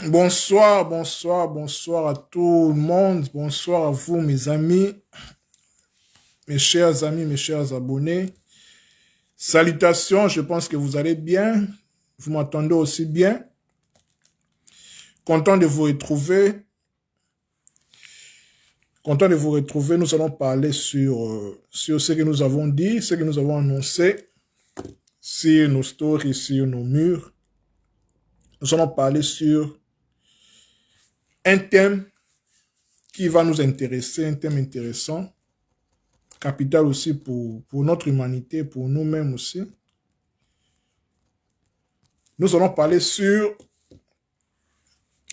Bonsoir, bonsoir, bonsoir à tout le monde. Bonsoir à vous, mes amis, mes chers amis, mes chers abonnés. Salutations, je pense que vous allez bien. Vous m'entendez aussi bien. Content de vous retrouver. Content de vous retrouver. Nous allons parler sur ce que nous avons dit, ce que nous avons annoncé, sur nos stories, sur nos murs. Nous allons parler sur un thème qui va nous intéresser, un thème intéressant, capital aussi pour notre humanité, pour nous-mêmes aussi. Nous allons parler sur,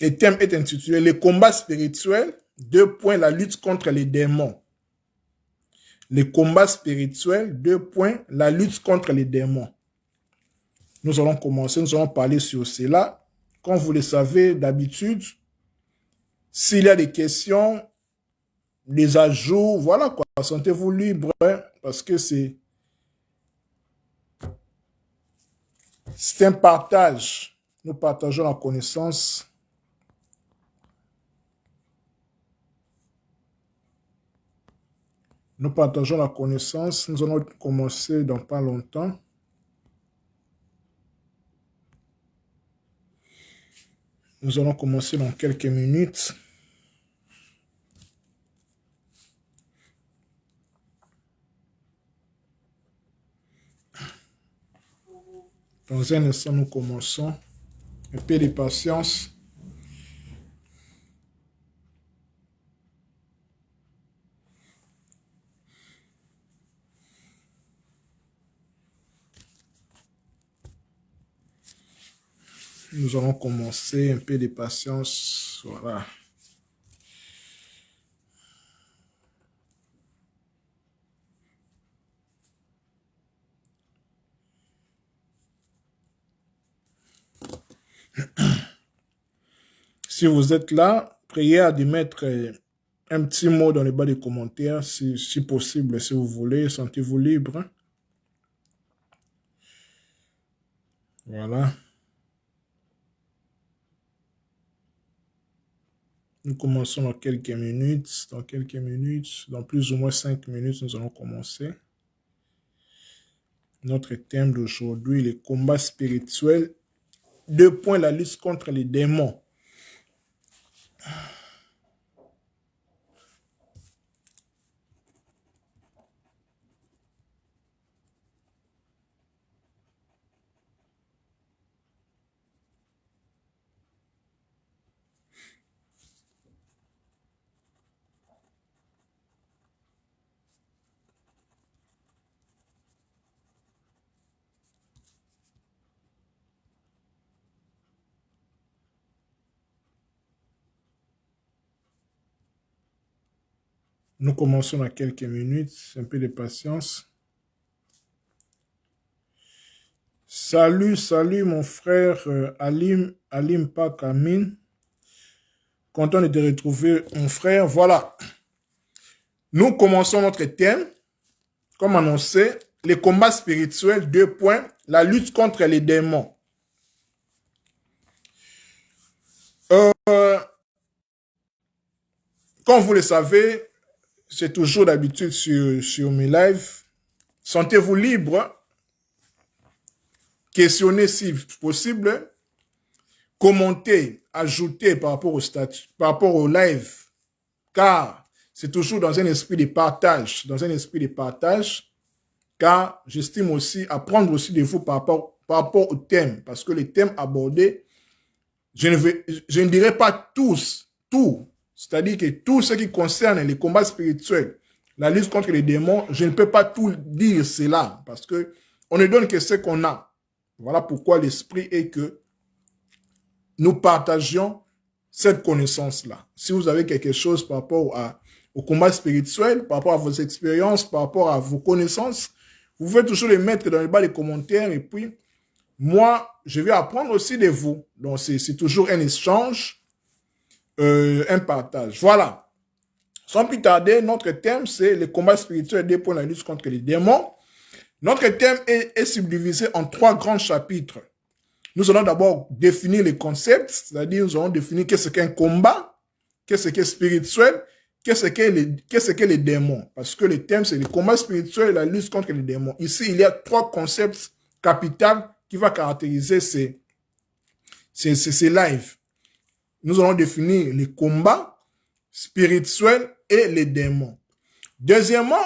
le thème est intitulé « Les combats spirituels, la lutte contre les démons ». Les combats spirituels, la lutte contre les démons. Nous allons commencer, nous allons parler sur cela. Comme vous le savez, d'habitude, s'il y a des questions, des ajouts, voilà quoi, sentez-vous libre, hein, parce que c'est un partage. Nous partageons la connaissance. Nous partageons la connaissance. Nous allons commencer dans pas longtemps. Nous allons commencer dans quelques minutes. Dans un instant, nous commençons. Un peu de patience. Nous allons commencer, un peu de patience. Voilà. Si vous êtes là, priez à de mettre un petit mot dans le bas des commentaires, si possible, si vous voulez, sentez-vous libre. Voilà. Nous commençons dans quelques minutes. Dans plus ou moins 5 minutes, nous allons commencer. Notre thème d'aujourd'hui, les combats spirituels. La lutte contre les démons. Nous commençons dans quelques minutes, un peu de patience. Salut mon frère Alim Pakamin. Content de te retrouver mon frère. Voilà. Nous commençons notre thème, comme annoncé, les combats spirituels, la lutte contre les démons. Comme vous le savez, c'est toujours d'habitude sur mes lives. Sentez-vous libre. Questionnez si possible. Commentez, ajoutez par rapport au statut, par rapport au live. Car c'est toujours dans un esprit de partage. Car j'estime aussi apprendre aussi de vous par rapport au thème. Parce que les thèmes abordés, je ne dirais pas tout. C'est-à-dire que tout ce qui concerne les combats spirituels, la lutte contre les démons, je ne peux pas tout dire cela. Parce que on ne donne que ce qu'on a. Voilà pourquoi l'esprit est que nous partagions cette connaissance-là. Si vous avez quelque chose par rapport au combat spirituel, par rapport à vos expériences, par rapport à vos connaissances, vous pouvez toujours les mettre dans le bas des commentaires et puis moi, je vais apprendre aussi de vous. Donc, c'est toujours un échange, un partage. Voilà. Sans plus tarder, notre thème, c'est le combat spirituel la lutte contre les démons. Notre thème est subdivisé en 3 grands chapitres. Nous allons d'abord définir les concepts, c'est-à-dire nous allons définir qu'est-ce qu'un combat, qu'est-ce qui est spirituel, qu'est-ce que les démons. Parce que le thème, c'est le combat spirituel et la lutte contre les démons. Ici, il y a 3 concepts capitaux qui vont caractériser ces lives. Nous allons définir les combats spirituels et les démons. Deuxièmement,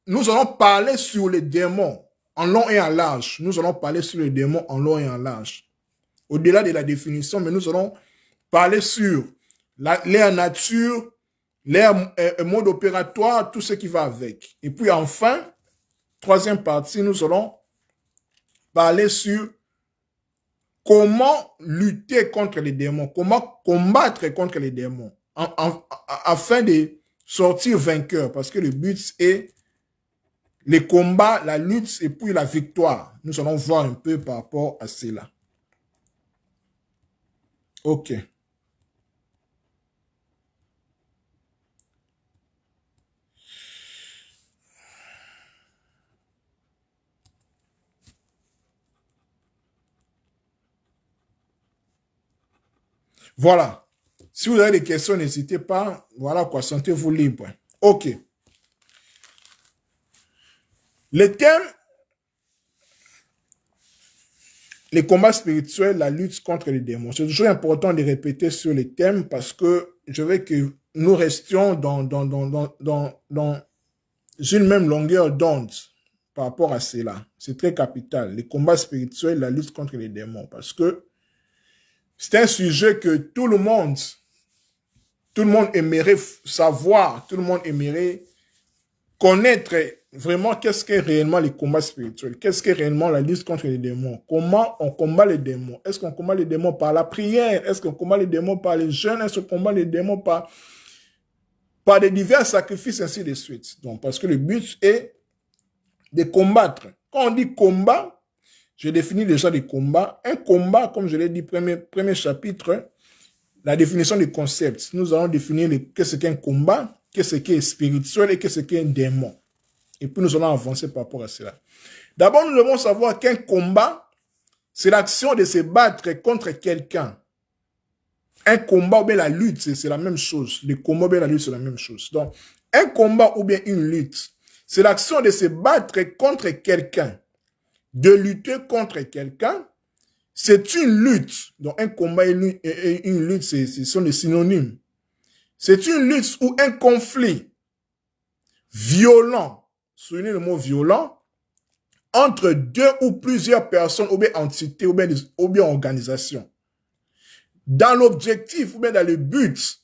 nous allons parler sur les démons en long et en large. Nous allons parler sur les démons en long et en large. Au-delà de la définition, mais nous allons parler sur leur nature, leur mode opératoire, tout ce qui va avec. Et puis enfin, troisième partie, nous allons parler sur comment lutter contre les démons, comment combattre contre les démons, afin de sortir vainqueur, parce que le but est les combats, la lutte et puis la victoire. Nous allons voir un peu par rapport à cela. Ok. Voilà. Si vous avez des questions, n'hésitez pas. Voilà quoi, sentez-vous libre. Ok. Le thème, les combats spirituels, la lutte contre les démons. C'est toujours important de répéter sur les thèmes parce que je veux que nous restions dans une même longueur d'onde par rapport à cela. C'est très capital. Les combats spirituels, la lutte contre les démons. Parce que c'est un sujet que tout le monde aimerait savoir, tout le monde aimerait connaître vraiment qu'est-ce qu'est réellement les combats spirituels, qu'est-ce qu'est réellement la lutte contre les démons, comment on combat les démons, est-ce qu'on combat les démons par la prière, est-ce qu'on combat les démons par les jeûnes, est-ce qu'on combat les démons par des divers sacrifices, ainsi de suite. Donc, parce que le but est de combattre. Quand on dit combat, je définis déjà les combats. Un combat, comme je l'ai dit, premier chapitre, la définition des concepts. Nous allons définir qu'est-ce qu'est un combat, qu'est-ce qui est spirituel et qu'est-ce qui est un démon. Et puis nous allons avancer par rapport à cela. D'abord, nous devons savoir qu'un combat, c'est l'action de se battre contre quelqu'un. Un combat ou bien la lutte, c'est la même chose. Le combat ou bien la lutte, c'est la même chose. Donc, un combat ou bien une lutte, c'est l'action de se battre contre quelqu'un. De lutter contre quelqu'un, c'est une lutte. Donc, un combat et une lutte, ce sont des synonymes. C'est une lutte ou un conflit violent, soulignez le mot violent, entre deux ou plusieurs personnes, ou bien entités, ou bien organisations. Dans l'objectif, ou bien dans le but,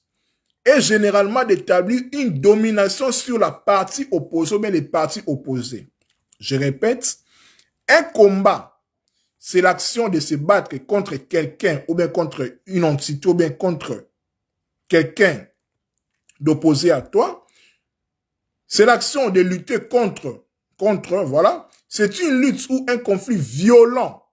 est généralement d'établir une domination sur la partie opposée, ou bien les parties opposées. Je répète, un combat, c'est l'action de se battre contre quelqu'un, ou bien contre une entité, ou bien contre quelqu'un d'opposé à toi. C'est l'action de lutter contre, voilà. C'est une lutte ou un conflit violent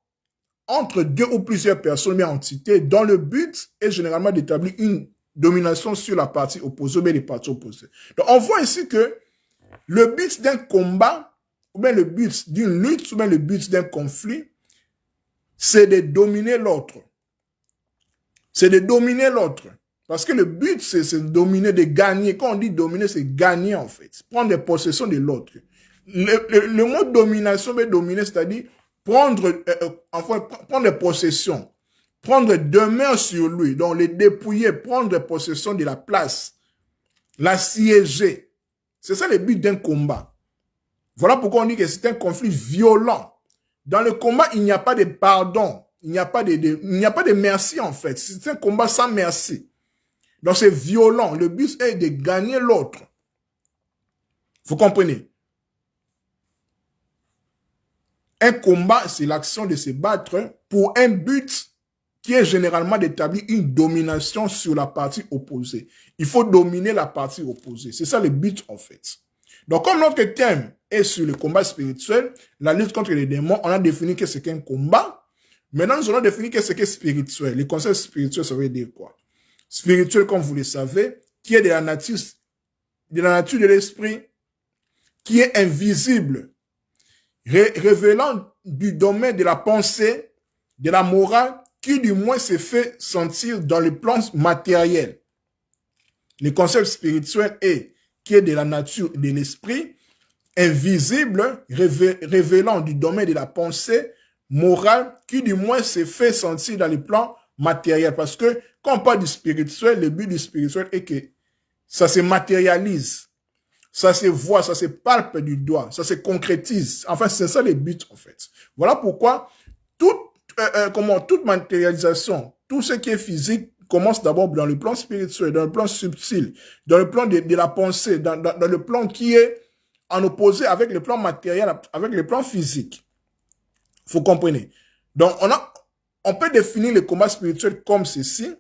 entre deux ou plusieurs personnes, ou bien entités, dont le but est généralement d'établir une domination sur la partie opposée, ou bien les parties opposées. Donc, on voit ici que le but d'un combat, ou bien le but d'une lutte, ou bien le but d'un conflit, c'est de dominer l'autre. C'est de dominer l'autre. Parce que le but, c'est de dominer, de gagner. Quand on dit dominer, c'est gagner, en fait. Prendre des possessions de l'autre. Le mot domination, mais dominer, c'est-à-dire prendre des possessions. Prendre demeure sur lui. Donc, les dépouiller, prendre possession de la place. L'assiéger. C'est ça le but d'un combat. Voilà pourquoi on dit que c'est un conflit violent. Dans le combat, il n'y a pas de pardon. Il n'y a pas de merci, en fait. C'est un combat sans merci. Donc, c'est violent. Le but est de gagner l'autre. Vous comprenez? Un combat, c'est l'action de se battre pour un but qui est généralement d'établir une domination sur la partie opposée. Il faut dominer la partie opposée. C'est ça le but, en fait. Donc, comme notre thème est sur le combat spirituel, la lutte contre les démons, on a défini que c'est qu'un combat. Maintenant, nous allons définir que c'est qu'un spirituel. Les concepts spirituels, ça veut dire quoi? Spirituel, comme vous le savez, qui est de la nature de l'esprit, qui est invisible, révélant du domaine de la pensée, de la morale qui du moins se fait sentir dans le plan matériel. Le concept spirituel est qui est de la nature de l'esprit, invisible, révélant du domaine de la pensée morale qui du moins se fait sentir dans le plan matériel. Parce que quand on parle du spirituel, le but du spirituel est que ça se matérialise, ça se voit, ça se palpe du doigt, ça se concrétise. Enfin, c'est ça le but en fait. Voilà pourquoi toute matérialisation, tout ce qui est physique commence d'abord dans le plan spirituel, dans le plan subtil, dans le plan de la pensée, dans le plan qui est en opposé avec le plan matériel, avec le plan physique. Vous comprenez? Donc, on peut définir le combat spirituel comme ceci.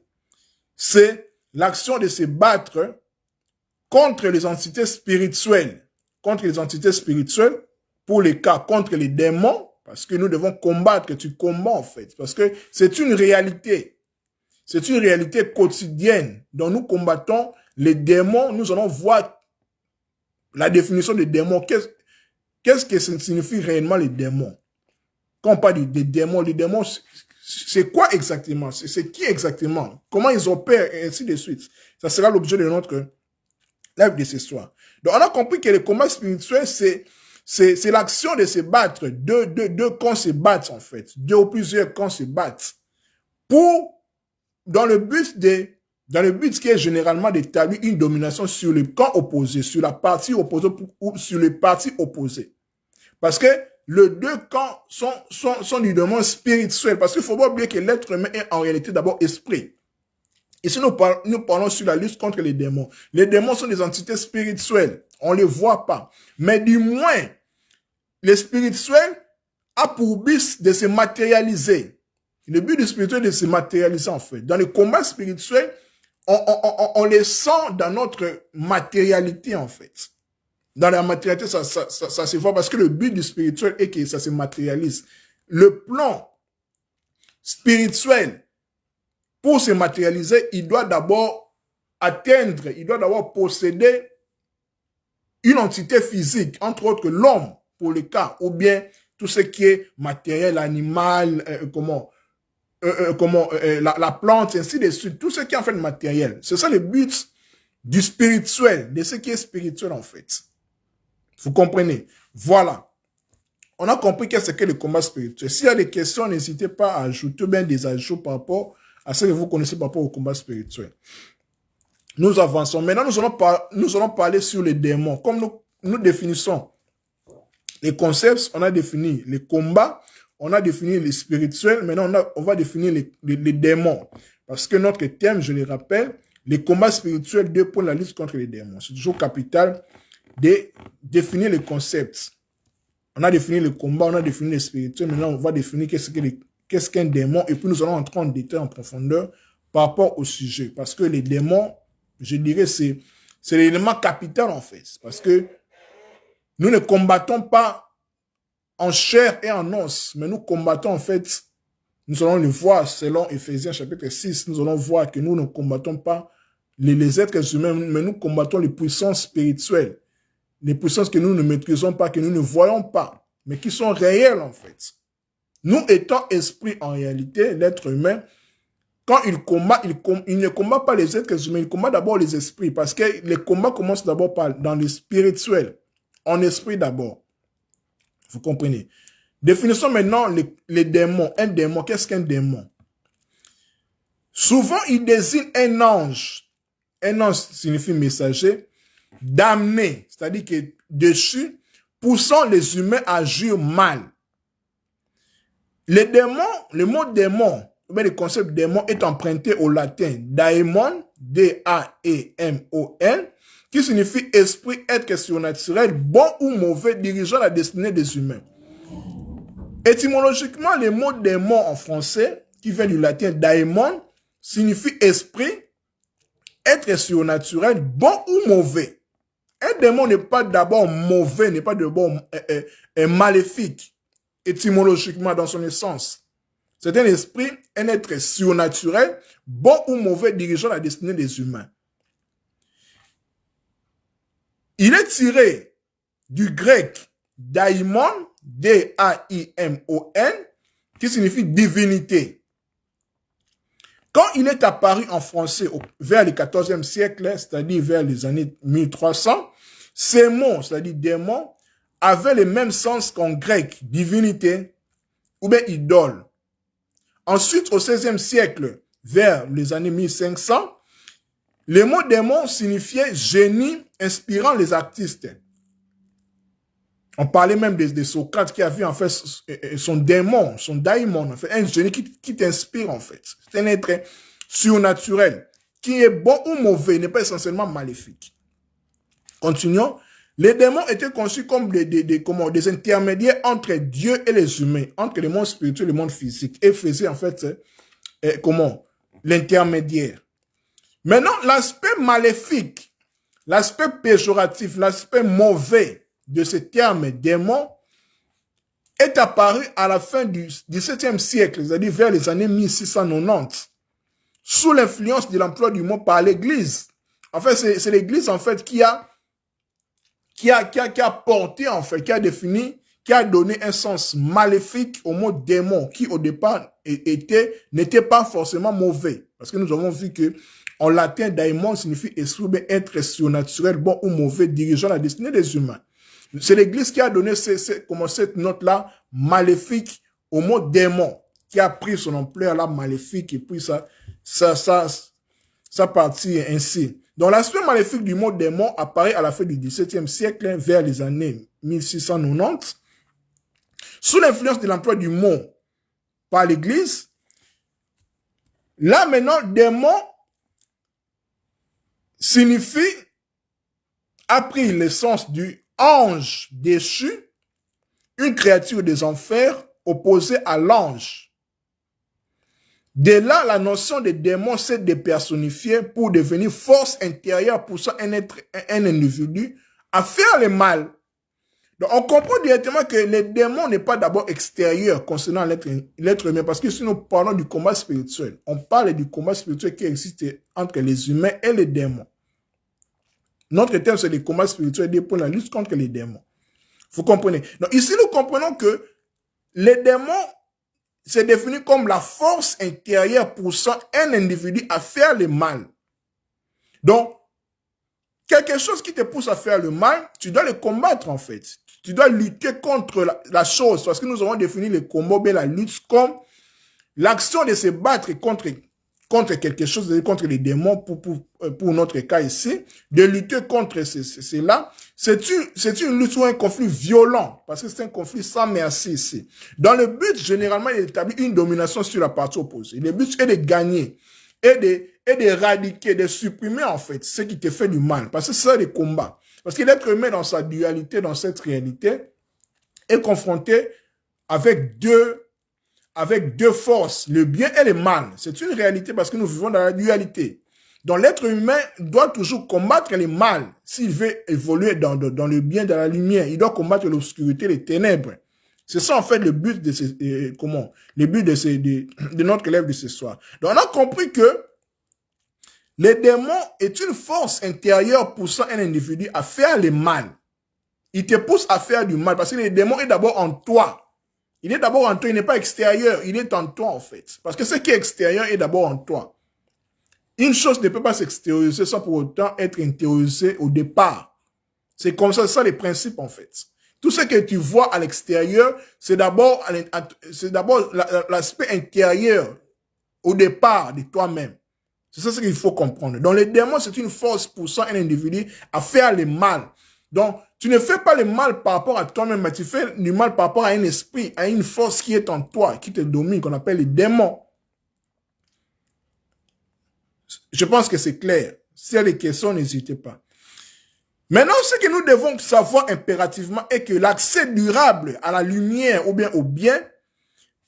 C'est l'action de se battre contre les entités spirituelles. Contre les entités spirituelles, pour les cas contre les démons, parce que nous devons combattre, que tu combats en fait. Parce que c'est une réalité. C'est une réalité quotidienne dont nous combattons les démons. Nous allons voir la définition des démons. Qu'est-ce que ça signifie réellement les démons? Quand on parle des démons, les démons, c'est quoi exactement? C'est qui exactement? Comment ils opèrent et ainsi de suite. Ça sera l'objet de notre live de ce soir. Donc, on a compris que le combat spirituel, c'est l'action de se battre. Deux camps se battent, en fait. Deux ou plusieurs camps se battent. Dans le but qui est généralement d'établir une domination sur le camp opposé, sur la partie opposée ou sur les parties opposées. Parce que les deux camps sont du domaine spirituel. Parce qu'il ne faut pas oublier que l'être humain est en réalité d'abord esprit. Ici, nous parlons sur la lutte contre les démons. Les démons sont des entités spirituelles. On ne les voit pas. Mais du moins, le spirituel a pour but de se matérialiser. Le but du spirituel est de se matérialiser en fait. Dans le combat spirituel, on les sent dans notre matérialité en fait. Dans la matérialité, ça se voit parce que le but du spirituel est que ça se matérialise. Le plan spirituel, pour se matérialiser, il doit d'abord atteindre, il doit d'abord posséder une entité physique, entre autres l'homme, pour le cas, ou bien tout ce qui est matériel, animal, la plante, ainsi de suite, tout ce qui est en fait matériel. C'est ça le but du spirituel, de ce qui est spirituel en fait. Vous comprenez? Voilà. On a compris qu'est-ce que le combat spirituel. S'il y a des questions, n'hésitez pas à ajouter bien des ajouts par rapport à ce que vous connaissez par rapport au combat spirituel. Nous avançons. Maintenant, nous allons parler sur les démons. Comme nous définissons les concepts, on a défini les combats, on a défini les spirituels. Maintenant, on va définir les démons. Parce que notre thème, je le rappelle, les combats spirituels, 2 pour la lutte contre les démons. C'est toujours capital de définir les concepts. On a défini le combat, on a défini les spirituels. Maintenant, on va définir qu'est-ce qu'un démon. Et puis, nous allons entrer en détail, en profondeur par rapport au sujet. Parce que les démons, je dirais, c'est l'élément capital, en fait. Parce que nous ne combattons pas en chair et en os, mais nous combattons, en fait, nous allons le voir selon Éphésiens chapitre 6, nous allons voir que nous ne combattons pas les êtres humains, mais nous combattons les puissances spirituelles. Les puissances que nous ne maîtrisons pas, que nous ne voyons pas, mais qui sont réelles en fait. Nous étant esprit en réalité, l'être humain, quand il combat, il ne combat pas les êtres humains, il combat d'abord les esprits, parce que les combats commencent d'abord dans le spirituel, en esprit d'abord. Vous comprenez? Définissons maintenant les démons. Un démon, qu'est-ce qu'un démon? Souvent, il désigne un ange. Un ange signifie messager. D'amener, c'est-à-dire que dessus, poussant les humains à agir mal. Les démons, le mot démon, mais le concept démon est emprunté au latin daemon, D-A-E-M-O-N, qui signifie esprit, être surnaturel, bon ou mauvais, dirigeant la destinée des humains. Étymologiquement, le mot démon en français, qui vient du latin daemon, signifie esprit, être surnaturel, bon ou mauvais. Un démon n'est pas d'abord mauvais, n'est pas d'abord maléfique, étymologiquement dans son essence. C'est un esprit, un être surnaturel, bon ou mauvais, dirigeant la destinée des humains. Il est tiré du grec daimon, D-A-I-M-O-N, qui signifie divinité. Quand il est apparu en français vers le XIVe siècle, c'est-à-dire vers les années 1300, ces mots, c'est-à-dire démon, avaient le même sens qu'en grec, divinité ou bien idole. Ensuite, au XVIe siècle, vers les années 1500, le mot démon signifiait génie inspirant les artistes. On parlait même de Socrate qui avait en fait son démon, son daimon, en fait, un génie qui t'inspire en fait. C'est un être surnaturel qui est bon ou mauvais, il n'est pas essentiellement maléfique. Continuons. Les démons étaient conçus comme des intermédiaires entre Dieu et les humains, entre le monde spirituel et le monde physique, et faisaient en fait l'intermédiaire. Maintenant, l'aspect maléfique, l'aspect péjoratif, l'aspect mauvais de ce terme démon est apparu à la fin du XVIIe siècle, c'est-à-dire vers les années 1690, sous l'influence de l'emploi du mot par l'Église. En fait, c'est l'Église en fait qui a porté en fait, qui a défini, qui a donné un sens maléfique au mot démon, qui au départ n'était pas forcément mauvais, parce que nous avons vu que en latin, daimon signifie esprit, être surnaturel, bon ou mauvais, dirigeant la destinée des humains. C'est l'Église qui a donné cette note-là maléfique au mot démon, qui a pris son ampleur là maléfique et puis ça partit ainsi. Donc l'aspect maléfique du mot démon apparaît à la fin du XVIIe siècle, vers les années 1690, sous l'influence de l'emploi du mot par l'Église. Là maintenant, démon signifie, a pris le sens du ange déchu, une créature des enfers opposée à l'ange. De là, la notion de démon s'est dépersonnifiée pour devenir force intérieure poussant un individu à faire le mal. Donc, on comprend directement que le démon n'est pas d'abord extérieur concernant l'être humain, parce que si nous parlons du combat spirituel, on parle du combat spirituel qui existe entre les humains et les démons. Notre terme, c'est le combat spirituel pour la lutte contre les démons. Vous comprenez? Donc, ici, nous comprenons que les démons, c'est défini comme la force intérieure poussant un individu à faire le mal. Donc, quelque chose qui te pousse à faire le mal, tu dois le combattre en fait. Tu dois lutter contre la chose, parce que nous avons défini le combat, mais la lutte comme l'action de se battre contre quelque chose, contre les démons, pour notre cas ici, de lutter contre cela. C'est une lutte ou un conflit violent, parce que c'est un conflit sans merci ici. Dans le but, généralement, il établit une domination sur la partie opposée. Le but est de gagner et d'éradiquer, de supprimer en fait ce qui te fait du mal, parce que c'est ça le combat. Parce que l'être humain dans sa dualité, dans cette réalité, est confronté avec deux forces, le bien et le mal. C'est une réalité parce que nous vivons dans la dualité. Donc l'être humain doit toujours combattre le mal. S'il veut évoluer dans le bien, dans la lumière, il doit combattre l'obscurité, les ténèbres. C'est ça en fait le but de notre élève de ce soir. Donc on a compris que le démon est une force intérieure poussant un individu à faire le mal. Il te pousse à faire du mal parce que le démon est d'abord en toi. Il est d'abord en toi, il n'est pas extérieur, il est en toi en fait. Parce que ce qui est extérieur est d'abord en toi. Une chose ne peut pas s'extérioriser sans pour autant être intériorisée au départ. C'est comme ça, c'est ça les principes en fait. Tout ce que tu vois à l'extérieur, c'est d'abord l'aspect intérieur au départ de toi-même. C'est ça ce qu'il faut comprendre. Donc, les démons, c'est une force poussant un individu à faire le mal. Donc, tu ne fais pas le mal par rapport à toi-même, mais tu fais du mal par rapport à un esprit, à une force qui est en toi, qui te domine, qu'on appelle les démons. Je pense que c'est clair. S'il y a des questions, n'hésitez pas. Maintenant, ce que nous devons savoir impérativement est que l'accès durable à la lumière ou bien au bien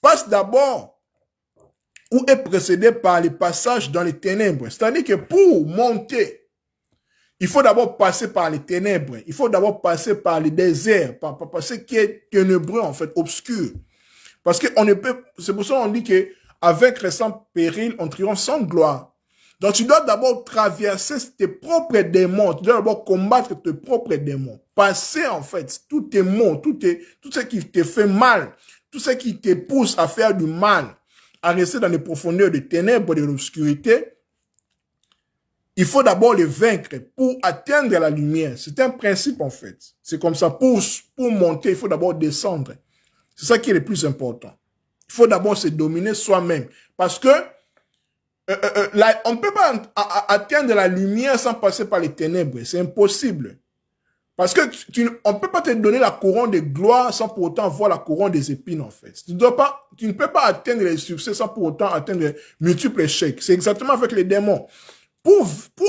passe d'abord ou est précédé par les passages dans les ténèbres. C'est-à-dire que pour monter, il faut d'abord passer par les ténèbres. Il faut d'abord passer par les déserts, par ce qui est ténébreux, en fait, obscur. Parce que on ne peut, c'est pour ça qu'on dit que avec récent péril, on triomphe sans gloire. Donc, tu dois d'abord traverser tes propres démons. Tu dois d'abord combattre tes propres démons. Passer, en fait, tous tes maux, tout ce qui te fait mal. tout ce qui te pousse à faire du mal, à rester dans les profondeurs des ténèbres et de l'obscurité, il faut d'abord les vaincre pour atteindre la lumière. C'est un principe en fait. C'est comme ça, pour monter, il faut d'abord descendre. C'est ça qui est le plus important. Il faut d'abord se dominer soi-même. Parce que on ne peut pas atteindre la lumière sans passer par les ténèbres. C'est impossible. Parce que on ne peut pas te donner la couronne de gloire sans pour autant voir la couronne des épines, en fait. Tu ne peux pas atteindre les succès sans pour autant atteindre les multiples échecs. C'est exactement avec les démons. Pour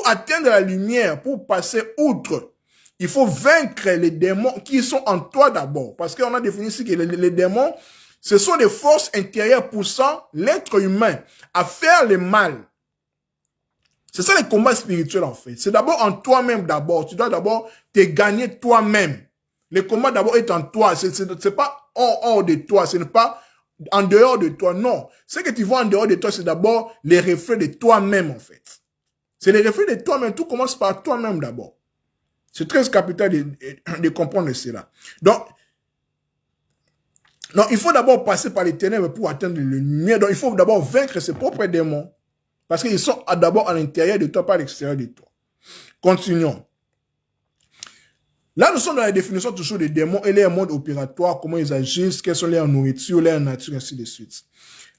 atteindre la lumière, pour passer outre, il faut vaincre les démons qui sont en toi d'abord. Parce qu'on a défini ici que les démons, ce sont des forces intérieures poussant l'être humain à faire le mal. C'est ça les combats spirituels en fait. C'est d'abord en toi-même d'abord. Tu dois d'abord te gagner toi-même. Le combat d'abord est en toi. C'est pas hors de toi. Ce n'est pas en dehors de toi. Non. Ce que tu vois en dehors de toi, c'est d'abord les reflets de toi-même en fait. C'est les reflets de toi-même. Tout commence par toi-même d'abord. C'est très capital de comprendre cela. Donc, il faut d'abord passer par les ténèbres pour atteindre le lumière. Donc, il faut d'abord vaincre ses propres démons. Parce qu'ils sont d'abord à l'intérieur de toi, pas à l'extérieur de toi. Continuons. Là, nous sommes dans la définition toujours des démons et leur mode opératoire, comment ils agissent, quelles sont leurs nourritures, leur nature, ainsi de suite.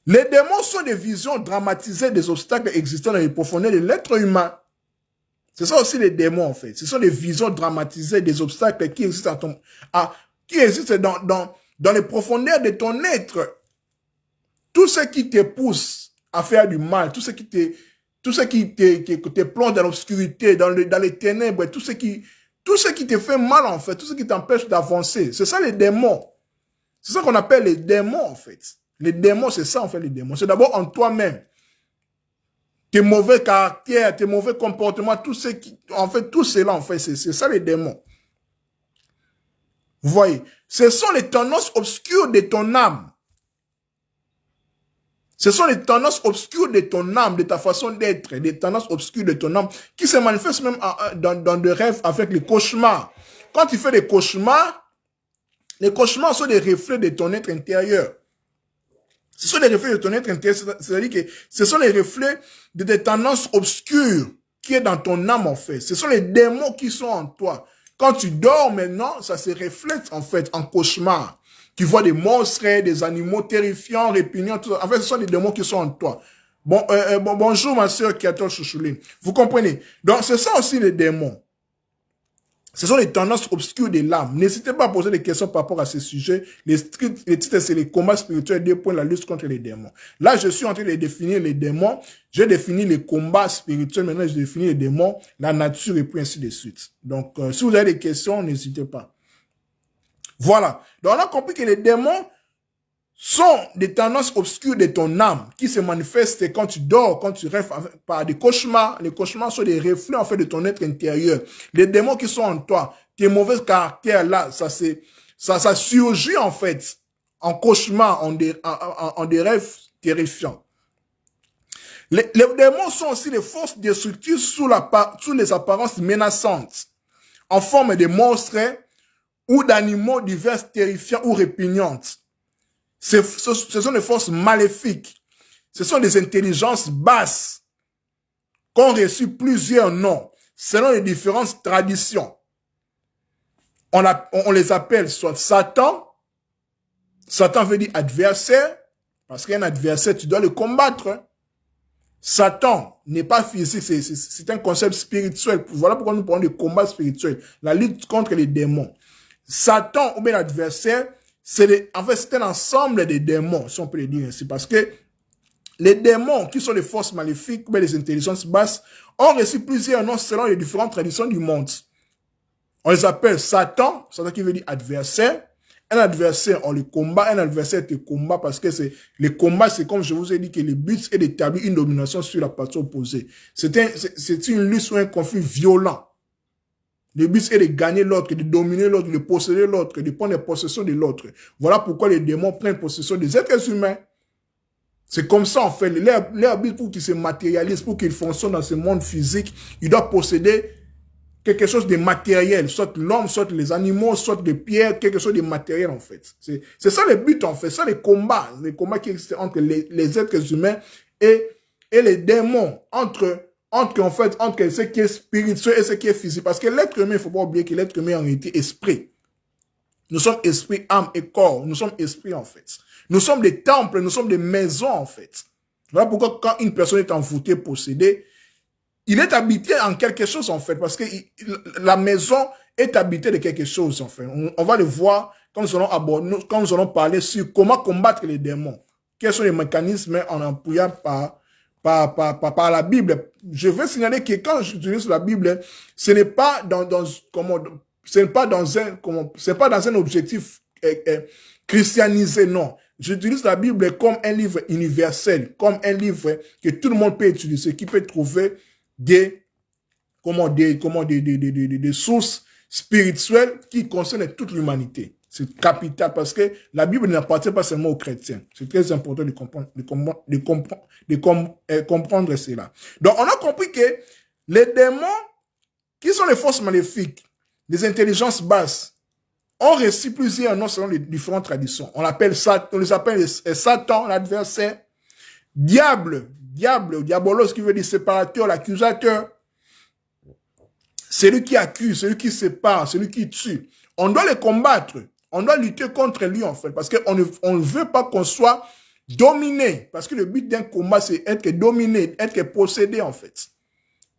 Les démons sont des visions dramatisées des obstacles existants dans les profondeurs de l'être humain. Ce sont aussi les démons, en fait. Ce sont des visions dramatisées des obstacles qui existent, dans les profondeurs de ton être. Tout ce qui te pousse à faire du mal, tout ce qui te plonge dans l'obscurité, dans les ténèbres, tout ce qui te fait mal, en fait, tout ce qui t'empêche d'avancer. C'est ça les démons. C'est ça qu'on appelle les démons, en fait. Les démons, c'est ça, en fait, les démons. C'est d'abord en toi-même. Tes mauvais caractères, tes mauvais comportements, tout cela, en fait, c'est ça les démons. Vous voyez, ce sont les tendances obscures de ton âme. Ce sont les tendances obscures de ton âme, de ta façon d'être, des tendances obscures de ton âme, qui se manifestent même dans des rêves avec les cauchemars. Quand tu fais des cauchemars, les cauchemars sont des reflets de ton être intérieur. Ce sont des reflets de ton être intérieur, c'est-à-dire que ce sont les reflets de tes tendances obscures qui est dans ton âme en fait. Ce sont les démons qui sont en toi. Quand tu dors maintenant, ça se reflète en fait en cauchemar. Tu vois des monstres, des animaux terrifiants, répugnants, tout ça. En fait, ce sont des démons qui sont en toi. Bonjour ma sœur Kiato Chouchouline. Vous comprenez? Donc, c'est ça aussi les démons. Ce sont les tendances obscures de l'âme. N'hésitez pas à poser des questions par rapport à ce sujet. Les titres, c'est les combats spirituels, 2 points, la lutte contre les démons. Là, je suis en train de définir les démons. J'ai défini les combats spirituels. Maintenant, je définis les démons, la nature et puis ainsi de suite. Donc, si vous avez des questions, n'hésitez pas. Voilà. Donc, on a compris que les démons sont des tendances obscures de ton âme qui se manifestent quand tu dors, quand tu rêves par des cauchemars. Les cauchemars sont des reflets, en fait, de ton être intérieur. Les démons qui sont en toi, tes mauvais caractères là, ça surgit, en fait, en cauchemar, en des rêves terrifiants. Les démons sont aussi des forces destructrices sous les apparences menaçantes, en forme de monstres, ou d'animaux divers terrifiants ou répugnantes. Ce sont des forces maléfiques. Ce sont des intelligences basses qui ont reçu plusieurs noms selon les différentes traditions. On les appelle soit Satan. Satan veut dire adversaire, parce qu'un adversaire, tu dois le combattre. Satan n'est pas physique, c'est un concept spirituel. Voilà pourquoi nous parlons de combat spirituel, la lutte contre les démons. Satan ou bien l'adversaire, en fait, c'est un ensemble de démons, si on peut le dire ainsi, parce que les démons, qui sont les forces maléfiques ou bien les intelligences basses, ont reçu plusieurs noms selon les différentes traditions du monde. On les appelle Satan, Satan qui veut dire adversaire. Un adversaire, on le combat, un adversaire te combat parce que le combat, c'est comme je vous ai dit que le but est d'établir une domination sur la partie opposée. C'est une lutte ou un conflit violent. Le but est de gagner l'autre, de dominer l'autre, de posséder l'autre, de prendre possession de l'autre. Voilà pourquoi les démons prennent possession des êtres humains. C'est comme ça, en fait. Leur but, pour qu'ils se matérialisent, pour qu'ils fonctionnent dans ce monde physique, ils doivent posséder quelque chose de matériel, soit l'homme, soit les animaux, soit des pierres, quelque chose de matériel en fait. C'est ça le but en fait, ça les combats qui existent entre les êtres humains et les démons, entre ce qui est spirituel et ce qui est physique. Parce que l'être humain, il ne faut pas oublier que l'être humain est en réalité esprit. Nous sommes esprit, âme et corps. Nous sommes esprit en fait. Nous sommes des temples, nous sommes des maisons en fait. Voilà pourquoi quand une personne est envoûtée, possédée, il est habité en quelque chose en fait, parce que la maison est habitée de quelque chose en fait. On va le voir quand nous allons aborder, quand nous allons parler sur comment combattre les démons. Quels sont les mécanismes en appuyant par la Bible. Je veux signaler que quand j'utilise la Bible, ce n'est pas c'est pas dans un objectif christianisé, non. J'utilise la Bible comme un livre universel, comme un livre que tout le monde peut utiliser, qui peut trouver des sources spirituelles qui concernent toute l'humanité. C'est capital parce que la Bible n'appartient pas seulement aux chrétiens. C'est très important de comprendre cela. Donc, on a compris que les démons, qui sont les forces maléfiques, les intelligences basses, ont reçu plusieurs noms selon les différentes traditions. On les appelle Satan, l'adversaire, diable, diabolos, qui veut dire séparateur, l'accusateur, celui qui accuse, celui qui sépare, celui qui tue. On doit les combattre. On doit lutter contre lui, en fait, parce qu'on ne veut pas qu'on soit dominé. Parce que le but d'un combat, c'est être dominé, être possédé, en fait.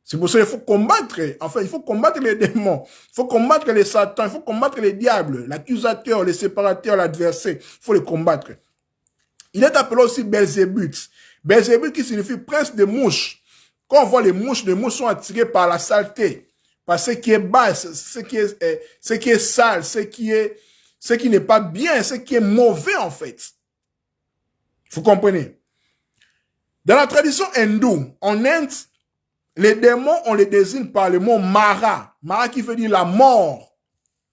C'est pour ça qu'il faut combattre, il faut combattre les démons, il faut combattre les satans, il faut combattre les diables, l'accusateur, les séparateurs, l'adversaire, il faut les combattre. Il est appelé aussi Belzébuth. Belzébuth qui signifie prince des mouches. Quand on voit les mouches sont attirées par la saleté, par ce qui est bas, ce qui est sale, ce qui n'est pas bien, ce qui est mauvais en fait. Vous comprenez? Dans la tradition hindoue, en Inde, les démons, on les désigne par le mot Mara. Mara qui veut dire la mort.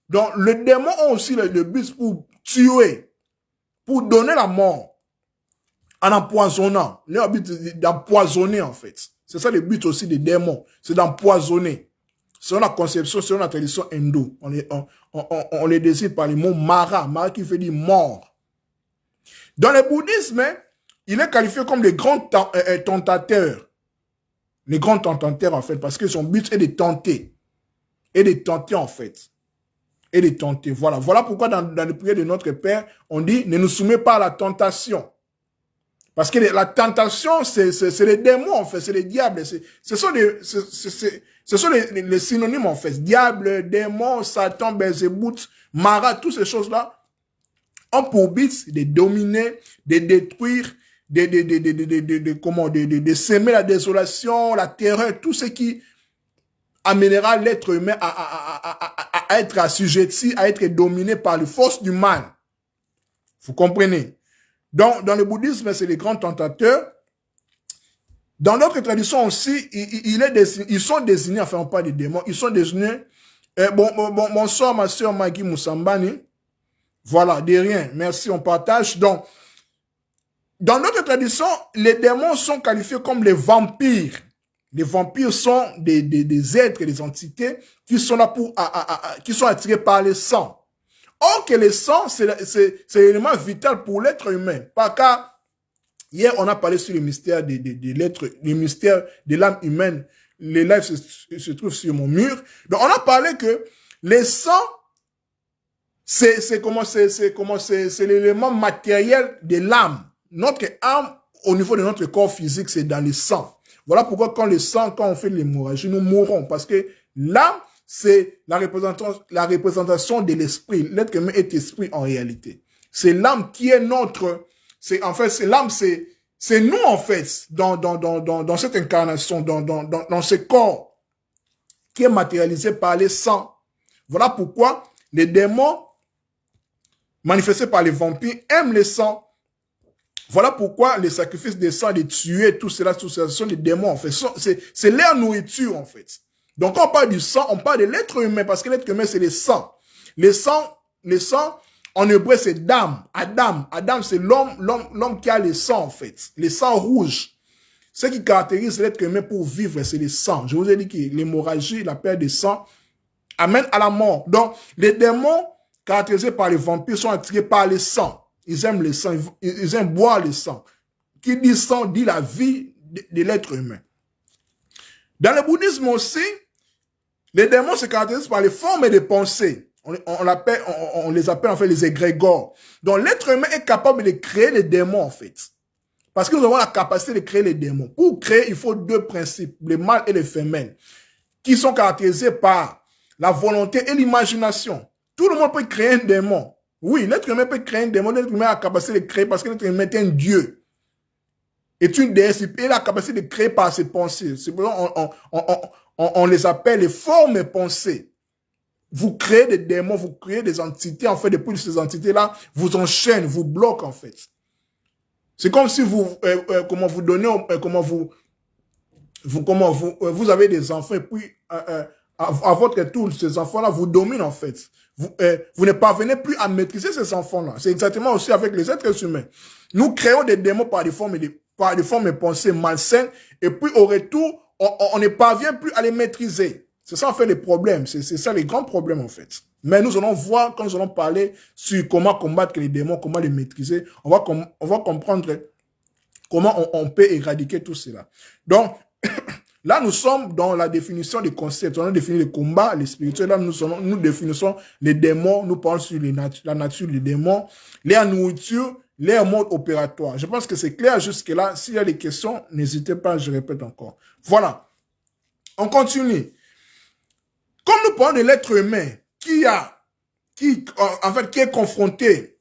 Donc, les démons ont aussi le but pour tuer, pour donner la mort, en empoisonnant. Leur but, c'est d'empoisonner, en fait. C'est ça le but aussi des démons, c'est d'empoisonner. Selon la conception, selon la tradition hindoue, on les désigne par le mot Mara. Mara qui veut dire mort. Dans le bouddhisme, il est qualifié comme les grands tentateurs. Les grands tentateurs, en fait, parce que son but est de tenter. Et de tenter, en fait. Et de tenter. Voilà. Voilà pourquoi dans le prière de notre Père, on dit, ne nous soumets pas à la tentation. Parce que la tentation, c'est les démons, en fait, c'est les diables. Ce sont les synonymes, en fait. Diable, démon, Satan, Belzébuth, Mara, toutes ces choses-là ont pour but de dominer, de détruire, de s'aimer la désolation, la terreur, tout ce qui amènera l'être humain à être assujetti, à être dominé par les forces du mal. Vous comprenez? Donc, dans le bouddhisme, c'est les grands tentateurs. Dans notre tradition aussi, ils sont désignés, enfin, on parle des démons, ils sont désignés. Bonsoir, ma soeur Maggie Moussambani. Voilà, de rien. Merci, on partage. Donc, dans notre tradition, les démons sont qualifiés comme les vampires. Les vampires sont des êtres, des entités qui sont là qui sont attirés par le sang. Or que le sang, c'est l'élément vital pour l'être humain. Par cas, hier, on a parlé sur le mystère le mystère de l'âme humaine. Les lives se trouvent sur mon mur. Donc, on a parlé que le sang, c'est l'élément matériel de l'âme. Notre âme, au niveau de notre corps physique, c'est dans le sang. Voilà pourquoi quand on fait l'hémorragie, nous mourrons. Parce que l'âme, c'est la représentation de l'esprit. L'être humain est esprit en réalité. C'est l'âme qui est notre, l'âme, c'est nous en fait, dans cette incarnation, dans ce corps qui est matérialisé par les sangs. Voilà pourquoi les démons manifestés par les vampires aiment les sangs. Voilà pourquoi les sacrifices des sangs, les tuer, tout cela, ce sont des démons en fait. C'est leur nourriture en fait. Donc, quand on parle du sang, on parle de l'être humain, parce que l'être humain, c'est le sang. Le sang, en hébreu, c'est Dam. Adam, c'est l'homme qui a le sang, en fait. Le sang rouge. Ce qui caractérise l'être humain pour vivre, c'est le sang. Je vous ai dit que l'hémorragie, la perte de sang, amène à la mort. Donc, les démons caractérisés par les vampires sont attirés par le sang. Ils aiment le sang, ils aiment boire le sang. Qui dit sang dit la vie de l'être humain. Dans le bouddhisme aussi, les démons se caractérisent par les formes et les pensées. On les appelle en fait les égrégores. Donc l'être humain est capable de créer les démons en fait. Parce que nous avons la capacité de créer les démons. Pour créer, il faut deux principes, le mâle et le femelle, qui sont caractérisés par la volonté et l'imagination. Tout le monde peut créer un démon. Oui, l'être humain peut créer un démon. L'être humain a la capacité de créer parce que l'être humain est un dieu. Est une déesse. Il a la capacité de créer par ses pensées. C'est pour ça on les appelle les formes pensées. Vous créez des démons, vous créez des entités. En fait, depuis ces entités-là, vous enchaînent, vous bloquent en fait. C'est comme si vous, comment vous donnez, vous avez des enfants et puis à votre tour, ces enfants-là vous dominent en fait. Vous ne parvenez plus à maîtriser ces enfants-là. C'est exactement aussi avec les êtres humains. Nous créons des démons par des formes et pensées malsaines et puis au retour, on ne parvient plus à les maîtriser. C'est ça en fait les problèmes. C'est ça les grands problèmes en fait. Mais nous allons voir, quand nous allons parler sur comment combattre les démons, comment les maîtriser, on va comprendre comment on peut éradiquer tout cela. Donc, là, nous sommes dans la définition des concepts. On a défini les combats, les spirituels. Là, nous définissons les démons. Nous parlons sur la nature des démons, leur nourriture, leur mode opératoire. Je pense que c'est clair jusque-là. S'il y a des questions, n'hésitez pas, je répète encore. Voilà. On continue. Comme nous parlons de l'être humain qui est confronté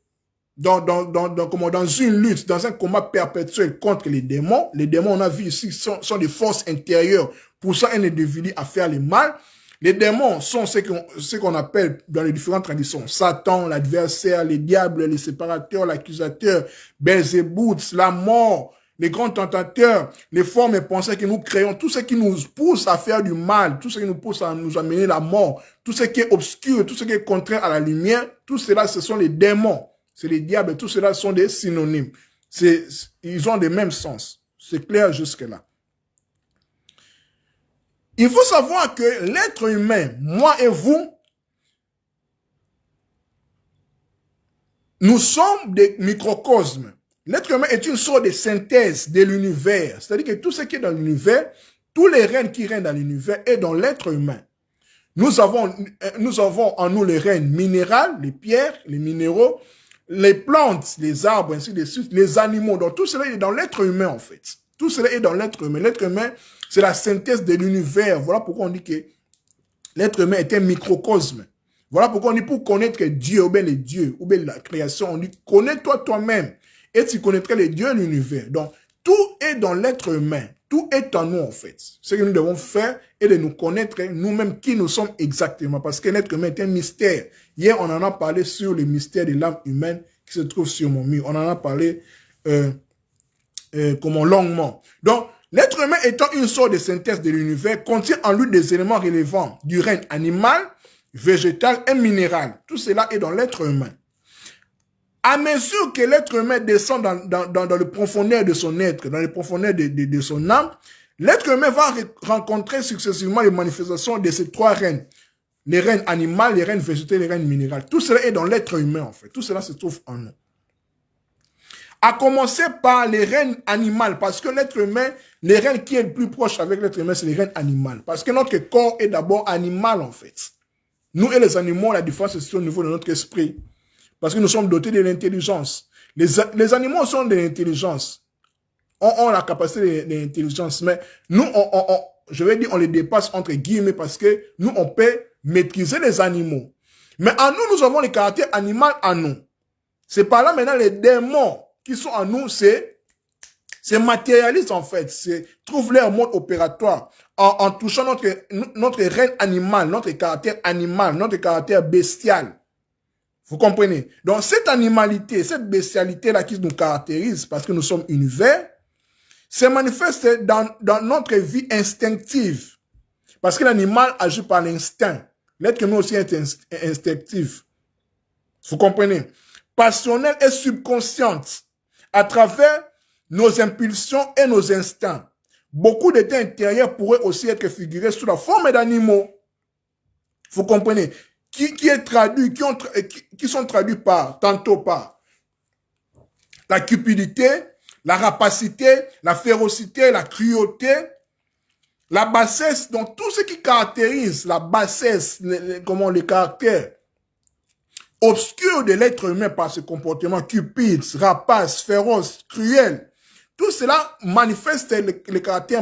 dans une lutte, dans un combat perpétuel contre les démons, on a vu ici, sont des forces intérieures, poussant un individu à faire le mal. Les démons sont ce qu'on appelle dans les différentes traditions Satan, l'adversaire, les diables, les séparateurs, l'accusateur, Belzébuth, la mort, les grands tentateurs, les formes et pensées que nous créons, tout ce qui nous pousse à faire du mal, tout ce qui nous pousse à nous amener la mort, tout ce qui est obscur, tout ce qui est contraire à la lumière, tout cela, ce sont les démons. C'est les diables, tout cela sont des synonymes. Ils ont le même sens. C'est clair jusque-là. Il faut savoir que l'être humain, moi et vous, nous sommes des microcosmes. L'être humain est une sorte de synthèse de l'univers. C'est-à-dire que tout ce qui est dans l'univers, tous les règnes qui règnent dans l'univers est dans l'être humain. Nous avons en nous les règnes minérales, les pierres, les minéraux, les plantes, les arbres, ainsi de suite, les animaux. Donc tout cela est dans l'être humain en fait. Tout cela est dans l'être humain. L'être humain, c'est la synthèse de l'univers. Voilà pourquoi on dit que l'être humain est un microcosme. Voilà pourquoi on dit pour connaître Dieu, ou bien les dieux, ou bien la création, on dit connais-toi toi-même. Et tu connaîtrais les dieux et l'univers. Donc, tout est dans l'être humain. Tout est en nous, en fait. Ce que nous devons faire est de nous connaître nous-mêmes qui nous sommes exactement. Parce que l'être humain est un mystère. Hier, on en a parlé sur le mystère de l'âme humaine qui se trouve sur mon mur. On en a parlé longuement. Donc, l'être humain étant une sorte de synthèse de l'univers, contient en lui des éléments relevants du règne animal, végétal et minéral. Tout cela est dans l'être humain. À mesure que l'être humain descend dans le profondeur de son être, dans le profondeur de son âme, l'être humain va rencontrer successivement les manifestations de ces trois règnes. Les règnes animaux, les règnes végétaux, les règnes minéraux. Tout cela est dans l'être humain, en fait. Tout cela se trouve en nous. À commencer par les règnes animaux, parce que l'être humain, les règnes qui est le plus proche avec l'être humain, c'est les règnes animaux. Parce que notre corps est d'abord animal, en fait. Nous et les animaux, la différence c'est au niveau de notre esprit. Parce que nous sommes dotés de l'intelligence. Les animaux sont de l'intelligence. On a la capacité de l'intelligence. Mais nous, je vais dire, on les dépasse entre guillemets parce que nous, on peut maîtriser les animaux. Mais en nous, nous avons le caractère animal en nous. C'est par là maintenant les démons qui sont en nous, c'est matérialiste en fait. Trouvent leur mode opératoire en touchant notre règne animal, notre caractère animal, notre caractère bestial. Vous comprenez? Donc, cette animalité, cette bestialité-là qui nous caractérise parce que nous sommes univers, se manifeste dans notre vie instinctive. Parce que l'animal agit par l'instinct. L'être humain aussi est instinctif. Vous comprenez? Passionnelle et subconsciente à travers nos impulsions et nos instincts. Beaucoup d'états intérieurs pourraient aussi être figurés sous la forme d'animaux. Vous comprenez? Qui est traduit, qui sont traduits par, tantôt par la cupidité, la rapacité, la férocité, la cruauté, la bassesse, donc tout ce qui caractérise la bassesse, le caractère obscur de l'être humain par ce comportement cupide, rapace, féroce, cruel, tout cela manifeste le caractère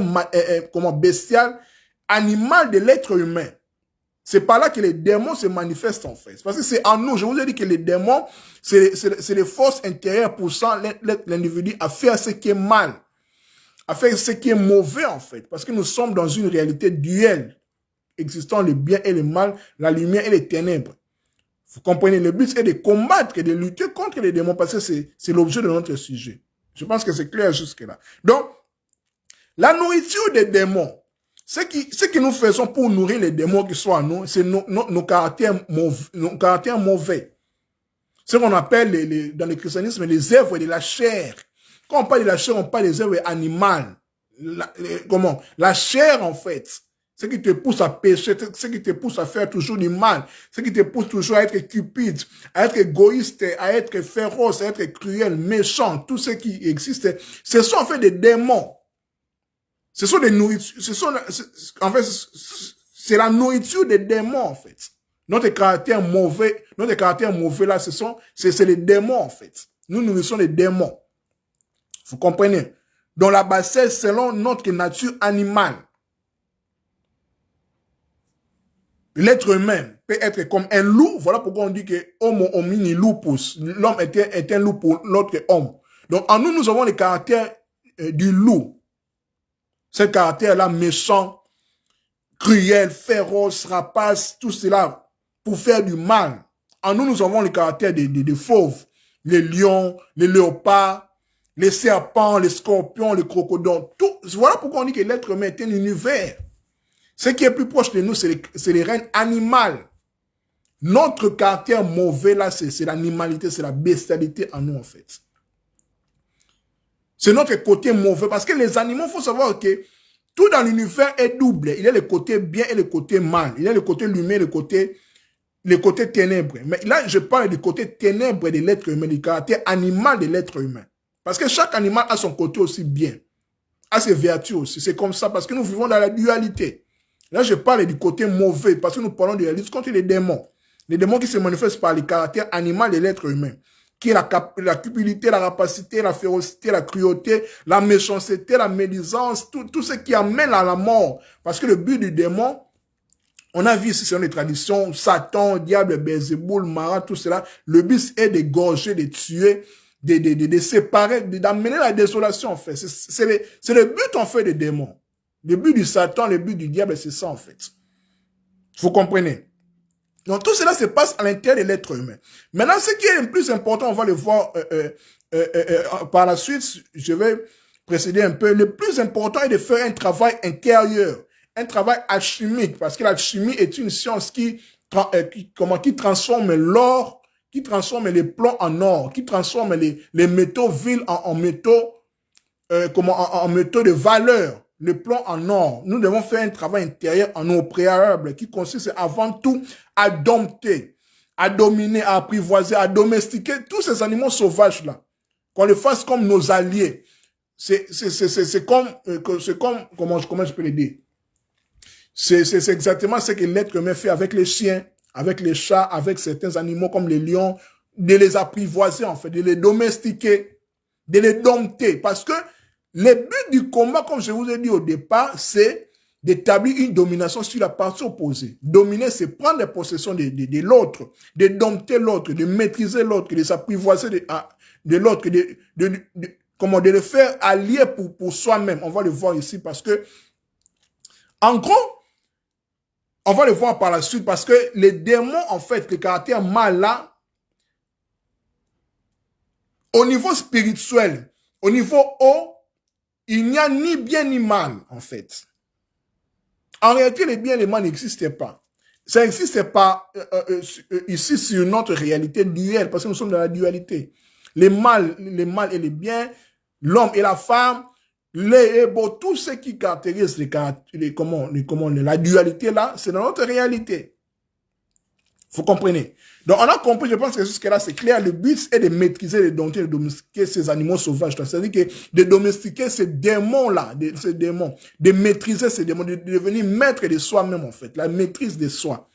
bestial, animal de l'être humain. C'est par là que les démons se manifestent en fait. Parce que c'est en nous. Je vous ai dit que les démons, c'est les forces intérieures poussant l'individu à faire ce qui est mal, à faire ce qui est mauvais en fait. Parce que nous sommes dans une réalité duelle, existant le bien et le mal, la lumière et les ténèbres. Vous comprenez? Le but est de combattre et de lutter contre les démons parce que c'est l'objet de notre sujet. Je pense que c'est clair jusque-là. Donc, la nourriture des démons, ce que nous faisons pour nourrir les démons qui sont en nous, c'est nos caractères mauvais. Ce qu'on appelle dans le christianisme les œuvres de la chair. Quand on parle de la chair, on parle des œuvres animales. La chair, en fait, ce qui te pousse à pécher, ce qui te pousse à faire toujours du mal, ce qui te pousse toujours à être cupide, à être égoïste, à être féroce, à être cruel, méchant, tout ce qui existe, ce sont en fait des démons. Ce sont des nourritures, en fait, c'est la nourriture des démons, en fait. Notre caractère mauvais là, c'est les démons, en fait. Nous nourrissons les démons. Vous comprenez? Dans la bassesse, selon notre nature animale. L'être humain peut être comme un loup. Voilà pourquoi on dit que homo homini lupus. L'homme est un loup pour l'autre homme. Donc, en nous, nous avons le caractère du loup. Ce caractère-là méchant, cruel, féroce, rapace, tout cela pour faire du mal. En nous, nous avons le caractère des fauves, les lions, les léopards, les serpents, les scorpions, les crocodiles. Tout. Voilà pourquoi on dit que l'être humain est un univers. Ce qui est plus proche de nous, c'est les règnes animales. Notre caractère mauvais, là, c'est l'animalité, c'est la bestialité en nous, en fait. C'est notre côté mauvais. Parce que les animaux, il faut savoir que tout dans l'univers est double. Il y a le côté bien et le côté mal. Il y a le côté lumière et le côté ténèbres. Mais là, je parle du côté ténèbres de l'être humain, du caractère animal de l'être humain. Parce que chaque animal a son côté aussi bien, a ses vertus aussi. C'est comme ça parce que nous vivons dans la dualité. Là, je parle du côté mauvais parce que nous parlons de la lutte contre les démons. Les démons qui se manifestent par le caractère animal de l'être humain, qui est la cupidité, la rapacité, la férocité, la cruauté, la méchanceté, la médisance, tout ce qui amène à la mort. Parce que le but du démon, on a vu ici sur les traditions, Satan, diable, Belzéboul, Marat, tout cela, le but est d'égorger, de tuer, de séparer, d'amener la désolation en fait. C'est le but en fait des démons. Le but du Satan, le but du diable, c'est ça en fait. Vous comprenez? Donc tout cela se passe à l'intérieur de l'être humain. Maintenant, ce qui est le plus important, on va le voir par la suite, je vais précéder un peu. Le plus important est de faire un travail intérieur, un travail alchimique, parce que l'alchimie est une science qui transforme l'or, qui transforme les plomb en or, qui transforme les métaux vils en métaux, en métaux de valeur. Le plomb en or. Nous devons faire un travail intérieur en eau préalable qui consiste avant tout à dompter, à dominer, à apprivoiser, à domestiquer tous ces animaux sauvages-là. Qu'on les fasse comme nos alliés. C'est comme, comment je peux le dire? C'est exactement ce que l'être humain fait avec les chiens, avec les chats, avec certains animaux comme les lions, de les apprivoiser en fait, de les domestiquer, de les dompter. Parce que le but du combat, comme je vous ai dit au départ, c'est d'établir une domination sur la partie opposée. Dominer, c'est prendre la possession de l'autre, de dompter l'autre, de maîtriser l'autre, de s'apprivoiser de l'autre, de le faire allier pour soi-même. On va le voir ici parce que, en gros, on va le voir par la suite parce que les démons, en fait, le caractère mal là, au niveau spirituel, au niveau haut, il n'y a ni bien ni mal, en fait. En réalité, les biens et les mal n'existaient pas. Ça n'existe pas ici sur notre réalité duelle, parce que nous sommes dans la dualité. Les mal et les biens, l'homme et la femme, tout ce qui caractérise la dualité là, c'est dans notre réalité. Vous comprenez? Donc, on a compris, je pense que jusque-là, c'est clair. Le but est de maîtriser les dompter, de domestiquer ces animaux sauvages. C'est-à-dire que de domestiquer ces démons-là, ces démons, de maîtriser ces démons, de devenir maître de soi-même, en fait. La maîtrise de soi.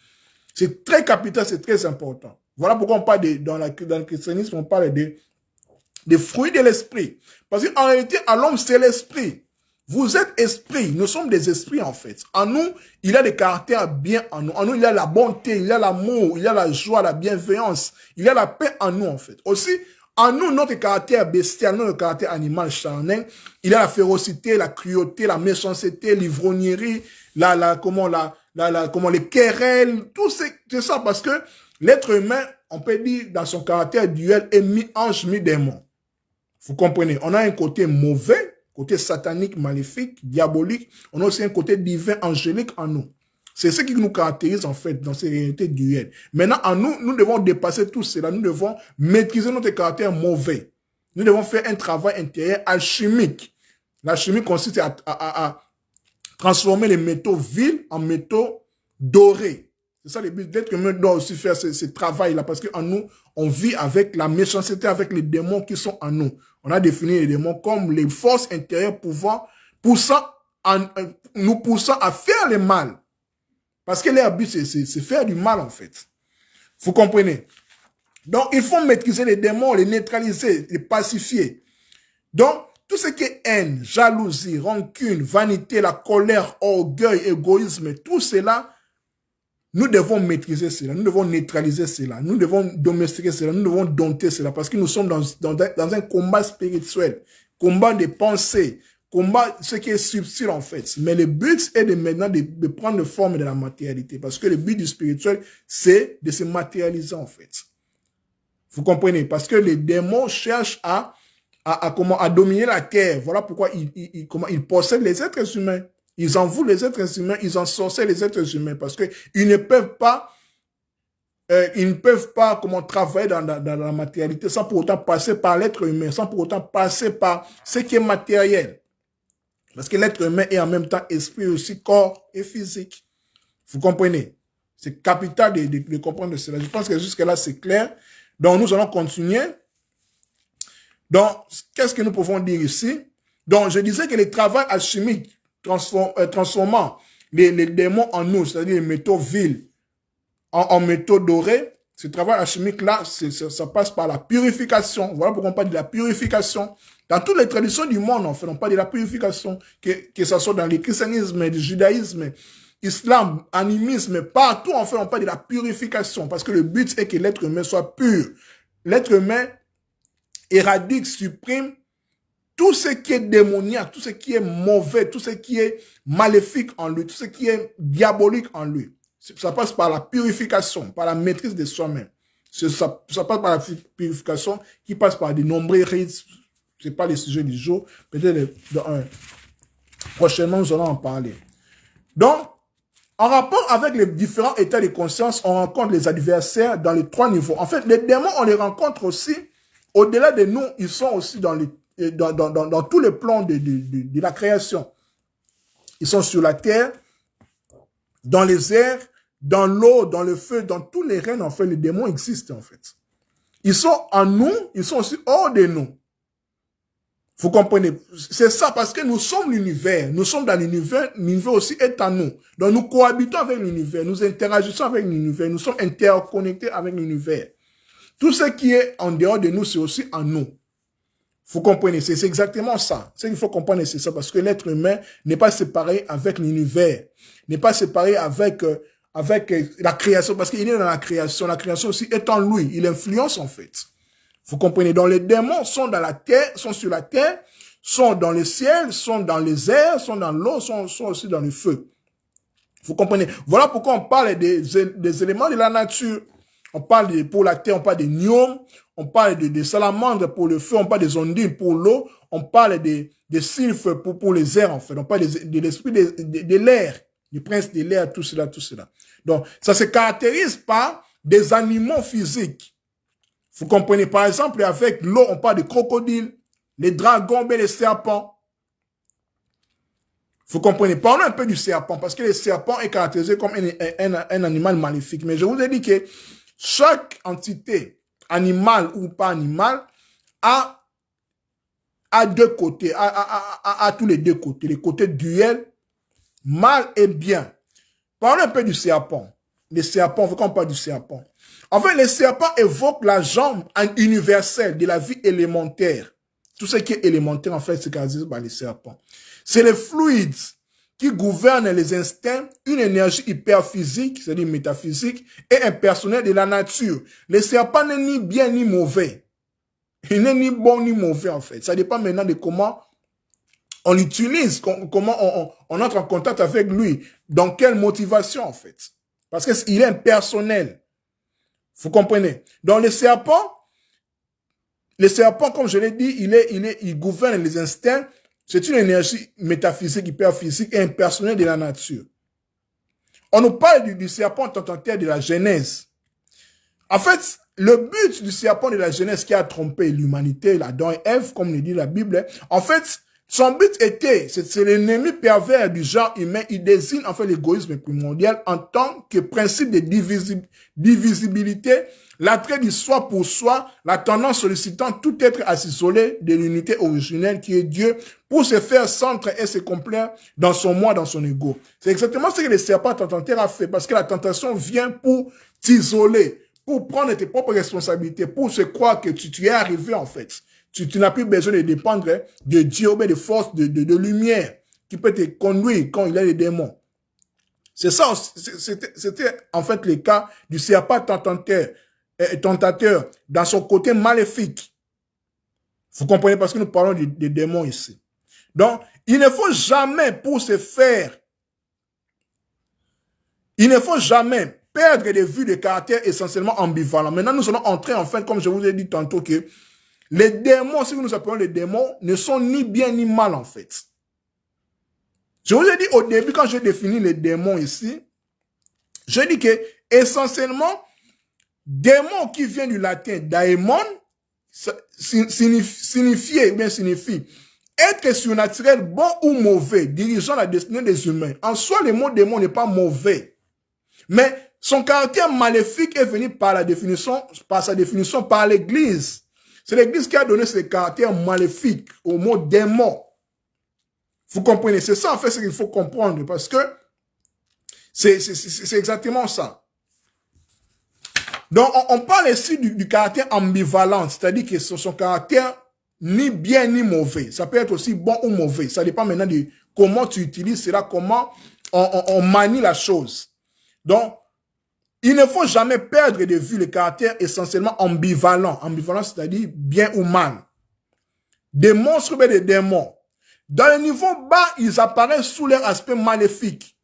C'est très capital, c'est très important. Voilà pourquoi on parle dans le christianisme, on parle des fruits de l'esprit. Parce qu'en réalité, à l'homme, c'est l'esprit. Vous êtes esprit, nous sommes des esprits en fait. En nous, il y a des caractères bien en nous. En nous, il y a la bonté, il y a l'amour, il y a la joie, la bienveillance, il y a la paix en nous en fait. Aussi, en nous, notre caractère bestial, notre caractère animal charnel, il y a la férocité, la cruauté, la méchanceté, l'ivrognerie, les querelles, tout c'est ça parce que l'être humain, on peut dire dans son caractère duel est mi-ange, mi-démon. Vous comprenez? On a un côté mauvais, côté satanique, maléfique, diabolique. On a aussi un côté divin, angélique en nous. C'est ce qui nous caractérise en fait dans ces réalités duelles. Maintenant, en nous, nous devons dépasser tout cela. Nous devons maîtriser notre caractère mauvais. Nous devons faire un travail intérieur alchimique. L'alchimie consiste à transformer les métaux vils en métaux dorés. C'est ça le but. L'être humain doit aussi faire ce travail-là parce qu'en nous, on vit avec la méchanceté, avec les démons qui sont en nous. On a défini les démons comme les forces intérieures nous poussant à faire le mal. Parce que leur but, c'est faire du mal, en fait. Vous comprenez? Donc, il faut maîtriser les démons, les neutraliser, les pacifier. Donc, tout ce qui est haine, jalousie, rancune, vanité, la colère, orgueil, égoïsme, tout cela, nous devons maîtriser cela, nous devons neutraliser cela, nous devons domestiquer cela, nous devons dompter cela, parce que nous sommes dans un combat spirituel, combat de pensée, combat ce qui est subtil en fait. Mais le but est maintenant de prendre forme de la matérialité, parce que le but du spirituel, c'est de se matérialiser en fait. Vous comprenez? Parce que les démons cherchent à dominer la terre. Voilà pourquoi ils possèdent les êtres humains. Ils envoûtent les êtres humains, ils ensorcellent les êtres humains parce que ils ne peuvent pas travailler dans la matérialité sans pour autant passer par l'être humain, sans pour autant passer par ce qui est matériel. Parce que l'être humain est en même temps esprit aussi, corps et physique. Vous comprenez? C'est capital de comprendre cela. Je pense que jusque-là, c'est clair. Donc, nous allons continuer. Donc, qu'est-ce que nous pouvons dire ici? Donc, je disais que le travail alchimique transformant les démons en nous, c'est-à-dire les métaux vils en métaux dorés, ce travail alchimique-là, ça passe par la purification. Voilà pourquoi on parle de la purification. Dans toutes les traditions du monde, en fait, on parle de la purification, que ce soit dans le christianisme, le judaïsme, islam, animisme, partout, en fait, on parle de la purification, parce que le but est que l'être humain soit pur. L'être humain éradique, supprime tout ce qui est démoniaque, tout ce qui est mauvais, tout ce qui est maléfique en lui, tout ce qui est diabolique en lui. Ça passe par la purification, par la maîtrise de soi-même. Ça passe par la purification qui passe par de nombreux rites. Ce n'est pas le sujet du jour. Peut-être prochainement, nous allons en parler. Donc, en rapport avec les différents états de conscience, on rencontre les adversaires dans les 3 niveaux. En fait, les démons, on les rencontre aussi. Au-delà de nous, ils sont aussi dans tous les plans de la création. Ils sont sur la terre, dans les airs, dans l'eau, dans le feu, dans tous les règnes, en fait, les démons existent, en fait. Ils sont en nous, ils sont aussi hors de nous. Vous comprenez? C'est ça, parce que nous sommes l'univers. Nous sommes dans l'univers, l'univers aussi est en nous. Donc, nous cohabitons avec l'univers, nous interagissons avec l'univers, nous sommes interconnectés avec l'univers. Tout ce qui est en dehors de nous, c'est aussi en nous. Vous comprenez? C'est exactement ça. Ce qu'il faut comprendre, c'est ça, parce que l'être humain n'est pas séparé avec l'univers, n'est pas séparé avec la création, parce qu'il est dans la création aussi est en lui, il influence en fait. Vous comprenez? Donc les démons sont dans la terre, sont sur la terre, sont dans le ciel, sont dans les airs, sont dans l'eau, sont aussi dans le feu. Vous comprenez? Voilà pourquoi on parle des éléments de la nature. On parle pour la terre, on parle des gnomes, on parle des salamandres pour le feu, on parle des ondines pour l'eau, on parle des sylphes pour les airs en fait, on parle de l'esprit de l'air, du prince de l'air, tout cela, tout cela. Donc, ça se caractérise par des animaux physiques. Vous comprenez? Par exemple, avec l'eau, on parle des crocodiles, les dragons et les serpents. Vous comprenez? Parlons un peu du serpent, parce que le serpent est caractérisé comme un animal maléfique. Mais je vous ai dit que chaque entité, animale ou pas animale, a deux côtés, a tous les deux côtés, les côtés duel, mal et bien. Parlons un peu du serpent. Les serpents, faut qu'on parle du serpent. En fait, les serpents évoquent la jambe universelle de la vie élémentaire. Tout ce qui est élémentaire, en fait, c'est caractérisé par les serpents. C'est les fluides qui gouvernent les instincts, une énergie hyperphysique, c'est-à-dire métaphysique, et impersonnelle de la nature. Les serpents n'est ni bien ni mauvais. Il n'est ni bon ni mauvais, en fait. Ça dépend maintenant de comment on l'utilise, comment on entre en contact avec lui, dans quelle motivation, en fait. Parce qu'il est impersonnel. Vous comprenez? Donc, les serpents, comme je l'ai dit, il gouverne les instincts. C'est une énergie métaphysique, hyperphysique et impersonnelle de la nature. On nous parle du serpent tentataire de la Genèse. En fait, le but du serpent de la Genèse qui a trompé l'humanité, Adam et Ève, comme le dit la Bible, en fait, son but était, c'est l'ennemi pervers du genre humain, il désigne en fait l'égoïsme primordial en tant que principe de divisibilité, l'attrait du soi pour soi, la tendance sollicitant tout être à s'isoler de l'unité originelle qui est Dieu pour se faire centre et se complaire dans son moi, dans son ego. C'est exactement ce que le serpent tentateur a fait parce que la tentation vient pour t'isoler, pour prendre tes propres responsabilités, pour se croire que tu es arrivé en fait. Tu n'as plus besoin de dépendre de Dieu, mais de forces de lumière qui peut te conduire quand il y a les démons. C'est ça, c'était en fait le cas du serpent tentateur dans son côté maléfique. Vous comprenez parce que nous parlons des démons ici. Donc, il ne faut jamais perdre de vue de caractère essentiellement ambivalent. Maintenant, nous allons entrer en fait, comme je vous ai dit tantôt, que les démons, si nous appelons les démons, ne sont ni bien ni mal en fait. Je vous ai dit au début, quand j'ai défini les démons ici, je dis que essentiellement, démon qui vient du latin daemon, signifie être surnaturel, bon ou mauvais, dirigeant la destinée des humains. En soi, le mot démon n'est pas mauvais. Mais son caractère maléfique est venu par sa définition par l'Église. C'est l'Église qui a donné ce caractère maléfique au mot démon. Vous comprenez? C'est ça, en fait, ce qu'il faut comprendre, parce que c'est exactement ça. Donc, on parle ici du caractère ambivalent, c'est-à-dire que son caractère ni bien ni mauvais. Ça peut être aussi bon ou mauvais. Ça dépend maintenant de comment tu utilises cela, comment on manie la chose. Donc, il ne faut jamais perdre de vue le caractère essentiellement ambivalent. Ambivalent, c'est-à-dire bien ou mal. Des monstres et des démons. Dans le niveau bas, ils apparaissent sous leur aspect maléfique.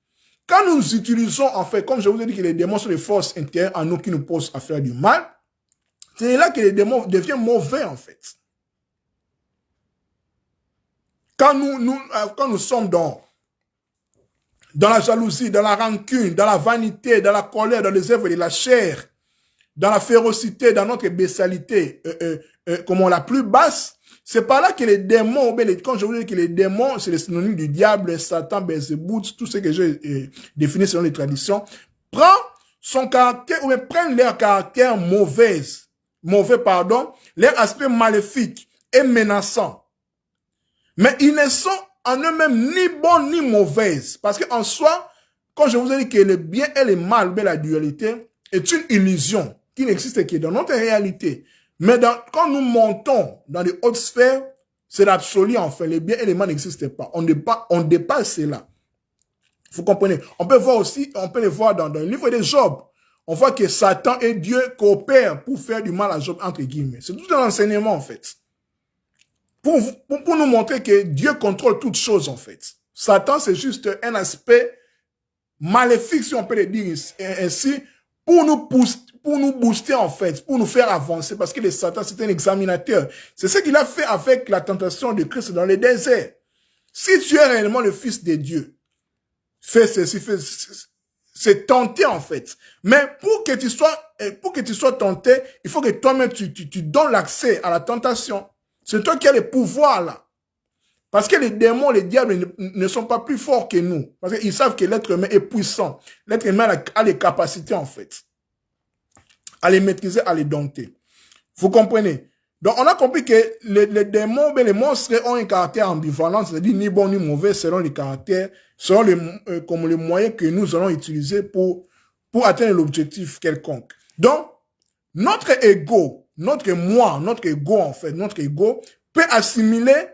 Quand nous utilisons, en fait, comme je vous ai dit que les démons sont les forces intérieures en nous qui nous posent à faire du mal, c'est là que les démons deviennent mauvais, en fait. Quand nous sommes dans la jalousie, dans la rancune, dans la vanité, dans la colère, dans les œuvres de la chair, dans la férocité, dans notre bestialité, comme la plus basse, c'est par là que les démons, quand je vous dis que les démons, c'est le synonyme du diable, Satan, Belzébuth, tout ce que j'ai défini selon les traditions, prend son caractère, ou prennent leur caractère mauvais, leur aspect maléfique et menaçant. Mais ils ne sont en eux-mêmes ni bons ni mauvaises. Parce qu'en soi, quand je vous ai dit que le bien et le mal, la dualité, est une illusion qui n'existe que dans notre réalité. Mais quand nous montons dans les hautes sphères, c'est l'absolu en fait. Le bien et le mal n'existent pas. On dépasse cela. Vous comprenez? On peut le voir dans le livre de Job. On voit que Satan et Dieu coopèrent pour faire du mal à Job, entre guillemets. C'est tout un enseignement en fait. Pour nous montrer que Dieu contrôle toutes choses, en fait. Satan, c'est juste un aspect maléfique, si on peut le dire ainsi, pour nous booster, en fait, pour nous faire avancer, parce que le Satan, c'est un examinateur. C'est ce qu'il a fait avec la tentation de Christ dans le désert. Si tu es réellement le Fils de Dieu, fais ceci, c'est tenter, en fait. Mais pour que tu sois tenté, il faut que toi-même, tu donnes l'accès à la tentation. C'est toi qui as le pouvoir là. Parce que les démons, les diables ne sont pas plus forts que nous. Parce qu'ils savent que l'être humain est puissant. L'être humain a les capacités, en fait, à les maîtriser, à les dompter. Vous comprenez? Donc, on a compris que les démons, les monstres ont un caractère ambivalent, c'est-à-dire ni bon ni mauvais, selon les caractères, selon comme les moyens que nous allons utiliser pour atteindre l'objectif quelconque. Donc, notre ego, notre moi, notre ego, en fait, notre ego peut assimiler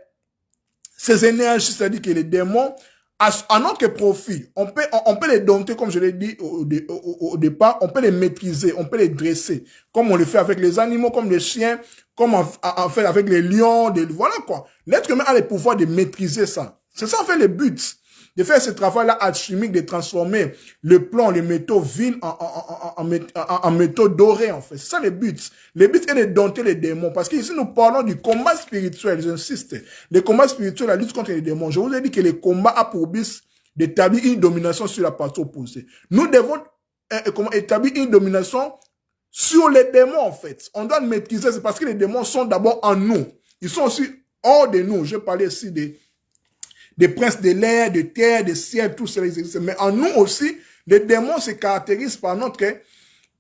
ces énergies, c'est-à-dire que les démons, à notre profit, on peut les dompter, comme je l'ai dit au départ, on peut les maîtriser, on peut les dresser, comme on le fait avec les animaux, comme les chiens, comme en fait avec les lions, voilà quoi. L'être humain a le pouvoir de maîtriser ça. C'est ça en fait le but, de faire ce travail-là alchimique, de transformer le plomb, les métaux vils en métaux dorés en fait. C'est ça le but. Le but est de dompter les démons, parce qu'ici nous parlons du combat spirituel, j'insiste. Le combat spirituel, la lutte contre les démons. Je vous ai dit que le combat a pour but d'établir une domination sur la partie opposée. Nous devons établir une domination sur les démons, en fait. On doit maîtriser, c'est parce que les démons sont d'abord en nous. Ils sont aussi hors de nous. Je parlais ici des princes de l'air, de terre, de ciel, tout cela existe. Mais en nous aussi, les démons se caractérisent par notre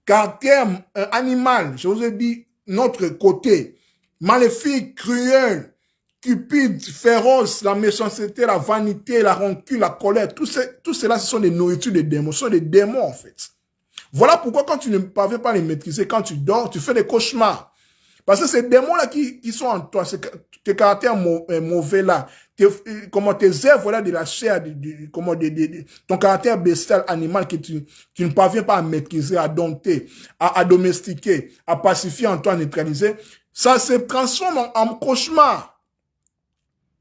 caractère animal. Je vous ai dit notre côté maléfique, cruel, cupide, féroce, la méchanceté, la vanité, la rancune, la colère. Tout cela, ce sont des nourritures de démons. Ce sont des démons, en fait. Voilà pourquoi quand tu ne parviens pas à les maîtriser, quand tu dors, tu fais des cauchemars. Parce que ces démons-là qui sont en toi, tes caractères mauvais-là, tes œuvres-là de la chair, ton caractère bestial, animal que tu ne parviens pas à maîtriser, à dompter, à domestiquer, à pacifier en toi, à neutraliser, ça se transforme en cauchemar.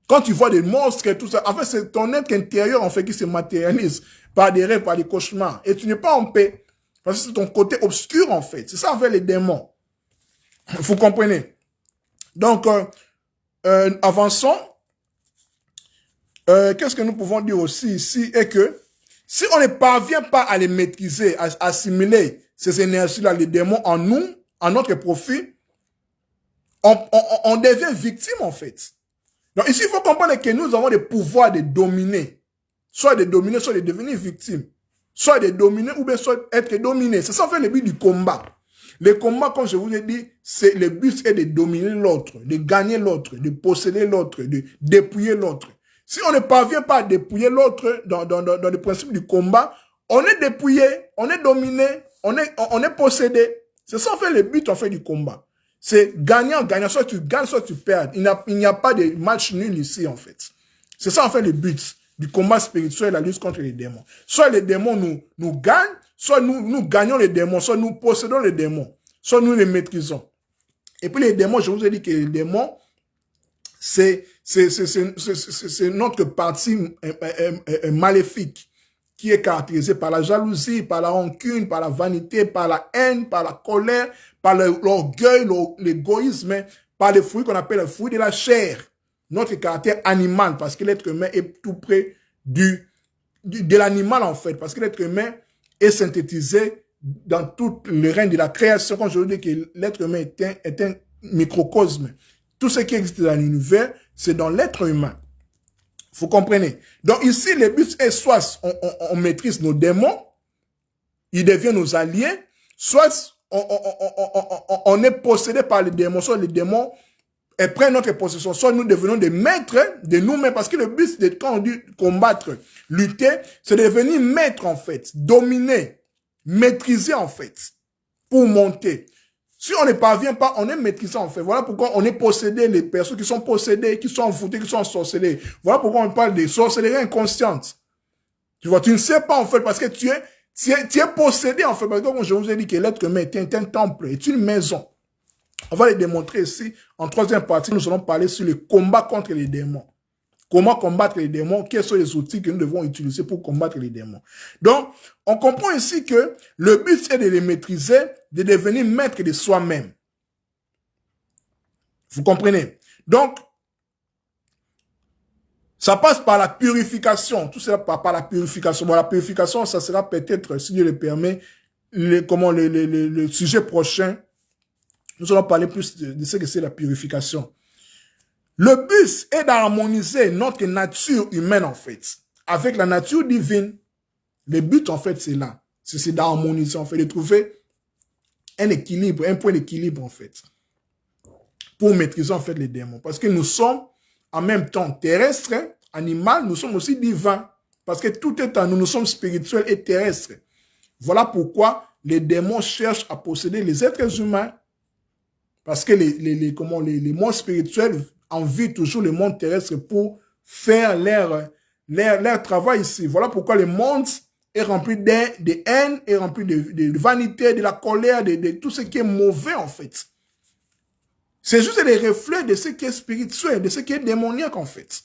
Quand tu vois des monstres et tout ça, en fait, c'est ton être intérieur, en fait, qui se matérialise par des rêves, par des cauchemars. Et tu n'es pas en paix. Parce que c'est ton côté obscur, en fait. C'est ça, en fait, les démons. Vous comprenez? Donc, avançons. Qu'est-ce que nous pouvons dire aussi ici est que si on ne parvient pas à les maîtriser, à assimiler ces énergies-là, les démons en nous, en notre profit, on devient victime, en fait. Donc, ici, il faut comprendre que nous avons des pouvoirs de dominer. Soit de dominer, soit de devenir victime. Soit de dominer ou bien soit être dominé. C'est ça en fait le but du combat. Le combat, comme je vous ai dit, le but est de dominer l'autre, de gagner l'autre, de posséder l'autre, de dépouiller l'autre. Si on ne parvient pas à dépouiller l'autre dans le principe du combat, on est dépouillé, on est dominé, on est possédé. C'est ça en fait le but en fait du combat. C'est gagnant-gagnant, soit tu gagnes, soit tu perds. Il n'y a pas de match nul ici en fait. C'est ça en fait le but du combat spirituel, la lutte contre les démons. Soit les démons nous gagnent, soit nous gagnons les démons, soit nous possédons les démons, soit nous les maîtrisons. Et puis les démons, je vous ai dit que les démons, c'est notre partie maléfique qui est caractérisée par la jalousie, par la rancune, par la vanité, par la haine, par la colère, par l'orgueil, l'égoïsme, par les fruits qu'on appelle les fruits de la chair. Notre caractère animal, parce que l'être humain est tout près de l'animal en fait, parce que l'être humain est synthétisé dans tout le règne de la création. Quand je vous dis que l'être humain est un microcosme, tout ce qui existe dans l'univers, c'est dans l'être humain. Vous comprenez? Donc ici, le but est soit on maîtrise nos démons, ils deviennent nos alliés, soit on est possédé par les démons, soit les démons et prennent notre possession, soit nous devenons des maîtres de nous-mêmes, parce que le but, c'est quand on dit combattre, lutter, c'est de devenir maître en fait, dominer, maîtriser en fait, pour monter. Si on ne parvient pas, on est maîtrisé en fait. Voilà pourquoi on est possédé, les personnes qui sont possédées, qui sont envoûtées, qui sont ensorcelées. Voilà pourquoi on parle des sorcelleries inconscientes. Tu vois, tu ne sais pas en fait, parce que tu es possédé en fait, parce que comme je vous ai dit que l'être humain est un temple, est une maison. On va les démontrer ici. En troisième partie, nous allons parler sur le combat contre les démons. Comment combattre les démons? Quels sont les outils que nous devons utiliser pour combattre les démons? Donc, on comprend ici que le but est de les maîtriser, de devenir maître de soi-même. Vous comprenez? Donc, ça passe par la purification. Tout cela par la purification. Bon, la purification, ça sera peut-être, si Dieu le permet, le sujet prochain. Nous allons parler plus de ce que c'est la purification. Le but est d'harmoniser notre nature humaine, en fait, avec la nature divine. Le but, en fait, c'est là. C'est d'harmoniser, en fait, de trouver un équilibre, un point d'équilibre, en fait, pour maîtriser, en fait, les démons. Parce que nous sommes, en même temps, terrestres, animaux, nous sommes aussi divins. Parce que tout est en nous, nous sommes spirituels et terrestres. Voilà pourquoi les démons cherchent à posséder les êtres humains. Parce que les mondes spirituels envient toujours le monde terrestre pour faire leur travail ici. Voilà pourquoi le monde est rempli de haine, est rempli de vanité, de la colère, de tout ce qui est mauvais en fait. C'est juste les reflets de ce qui est spirituel, de ce qui est démoniaque en fait.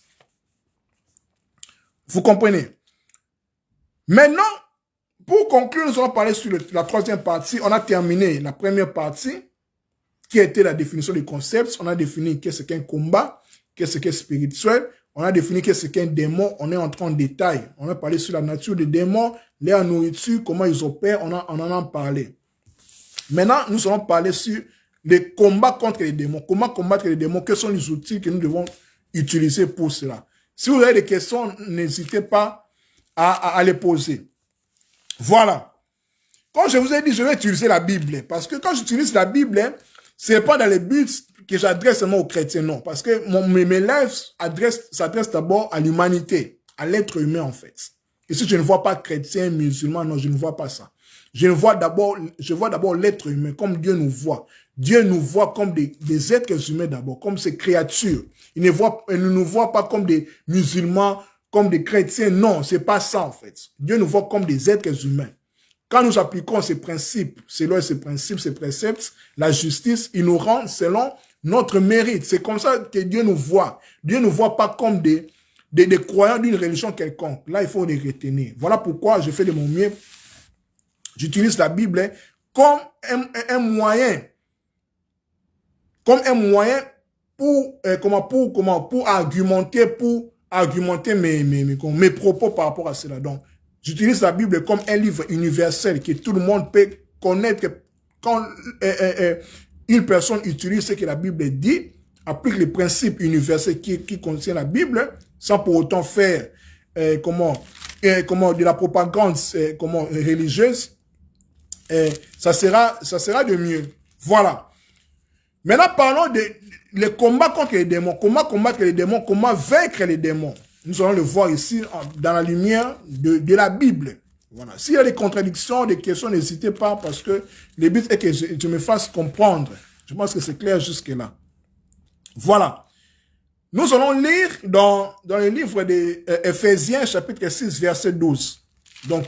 Vous comprenez? Maintenant, pour conclure, nous allons parler sur la troisième partie. On a terminé la première partie, qui était la définition du concept. On a défini qu'est-ce qu'un combat, qu'est-ce qu'est spirituel. On a défini qu'est-ce qu'un démon. On est entré en détail. On a parlé sur la nature des démons, leur nourriture, comment ils opèrent. On en a parlé. Maintenant, nous allons parler sur les combats contre les démons. Comment combattre les démons? Quels sont les outils que nous devons utiliser pour cela? Si vous avez des questions, n'hésitez pas à les poser. Voilà. Comme je vous ai dit, je vais utiliser la Bible. Parce que quand j'utilise la Bible, ce n'est pas dans les buts que j'adresse seulement aux chrétiens, non. Parce que mes lèvres s'adressent d'abord à l'humanité, à l'être humain en fait. Et si je ne vois pas chrétien, musulman, non, je ne vois pas ça. Je vois d'abord l'être humain comme Dieu nous voit. Dieu nous voit comme des êtres humains d'abord, comme ces créatures. Il ne nous voit pas comme des musulmans, comme des chrétiens. Non, c'est pas ça en fait. Dieu nous voit comme des êtres humains. Quand nous appliquons ces principes, selon ces principes, ces préceptes, la justice, il nous rend selon notre mérite. C'est comme ça que Dieu nous voit. Dieu ne nous voit pas comme des croyants d'une religion quelconque. Là, il faut les retenir. Voilà pourquoi je fais de mon mieux. J'utilise la Bible comme un moyen pour argumenter mes propos par rapport à cela. Donc, j'utilise la Bible comme un livre universel que tout le monde peut connaître. Quand une personne utilise ce que la Bible dit, applique les principes universels qui contiennent la Bible, sans pour autant faire de la propagande religieuse, ça sera de mieux. Voilà. Maintenant, parlons des combats contre les démons. Comment combattre les démons? Comment vaincre les démons? Nous allons le voir ici dans la lumière de la Bible. Voilà. S'il y a des contradictions, des questions, n'hésitez pas parce que le but est que je me fasse comprendre. Je pense que c'est clair jusque-là. Voilà. Nous allons lire dans le livre d'Éphésiens, chapitre 6, verset 12. Donc,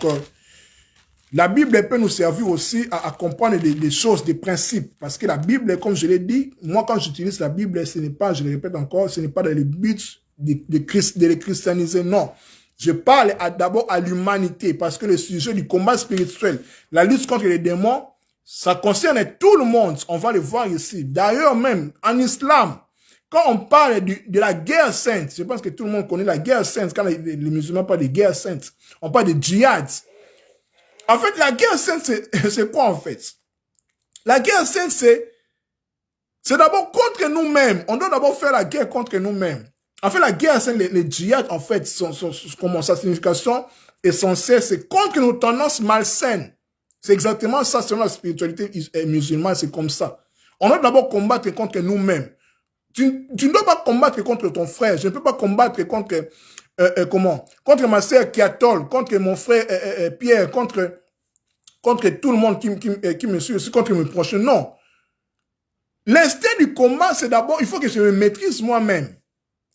la Bible peut nous servir aussi à comprendre des choses, des principes. Parce que la Bible, comme je l'ai dit, moi, quand j'utilise la Bible, ce n'est pas, je le répète encore, ce n'est pas dans le but de les christianiser, non. Je parle d'abord à l'humanité, parce que le sujet du combat spirituel, la lutte contre les démons, ça concerne tout le monde. On va le voir ici. D'ailleurs, même en islam, quand on parle de la guerre sainte, je pense que tout le monde connaît la guerre sainte, quand les musulmans parlent de guerre sainte, on parle de djihad. En fait, la guerre sainte, c'est quoi en fait? La guerre sainte, c'est d'abord contre nous-mêmes. On doit d'abord faire la guerre contre nous-mêmes. En fait, la guerre sainte, les djihad, en fait, sa signification essentielle, c'est contre nos tendances malsaines. C'est exactement ça, selon la spiritualité musulmane, c'est comme ça. On doit d'abord combattre contre nous-mêmes. Tu ne dois pas combattre contre ton frère. Je ne peux pas combattre contre ma sœur Kiatol, contre mon frère Pierre, contre tout le monde qui me suit aussi, contre mes proches. Non. L'instinct du combat, c'est d'abord, il faut que je me maîtrise moi-même.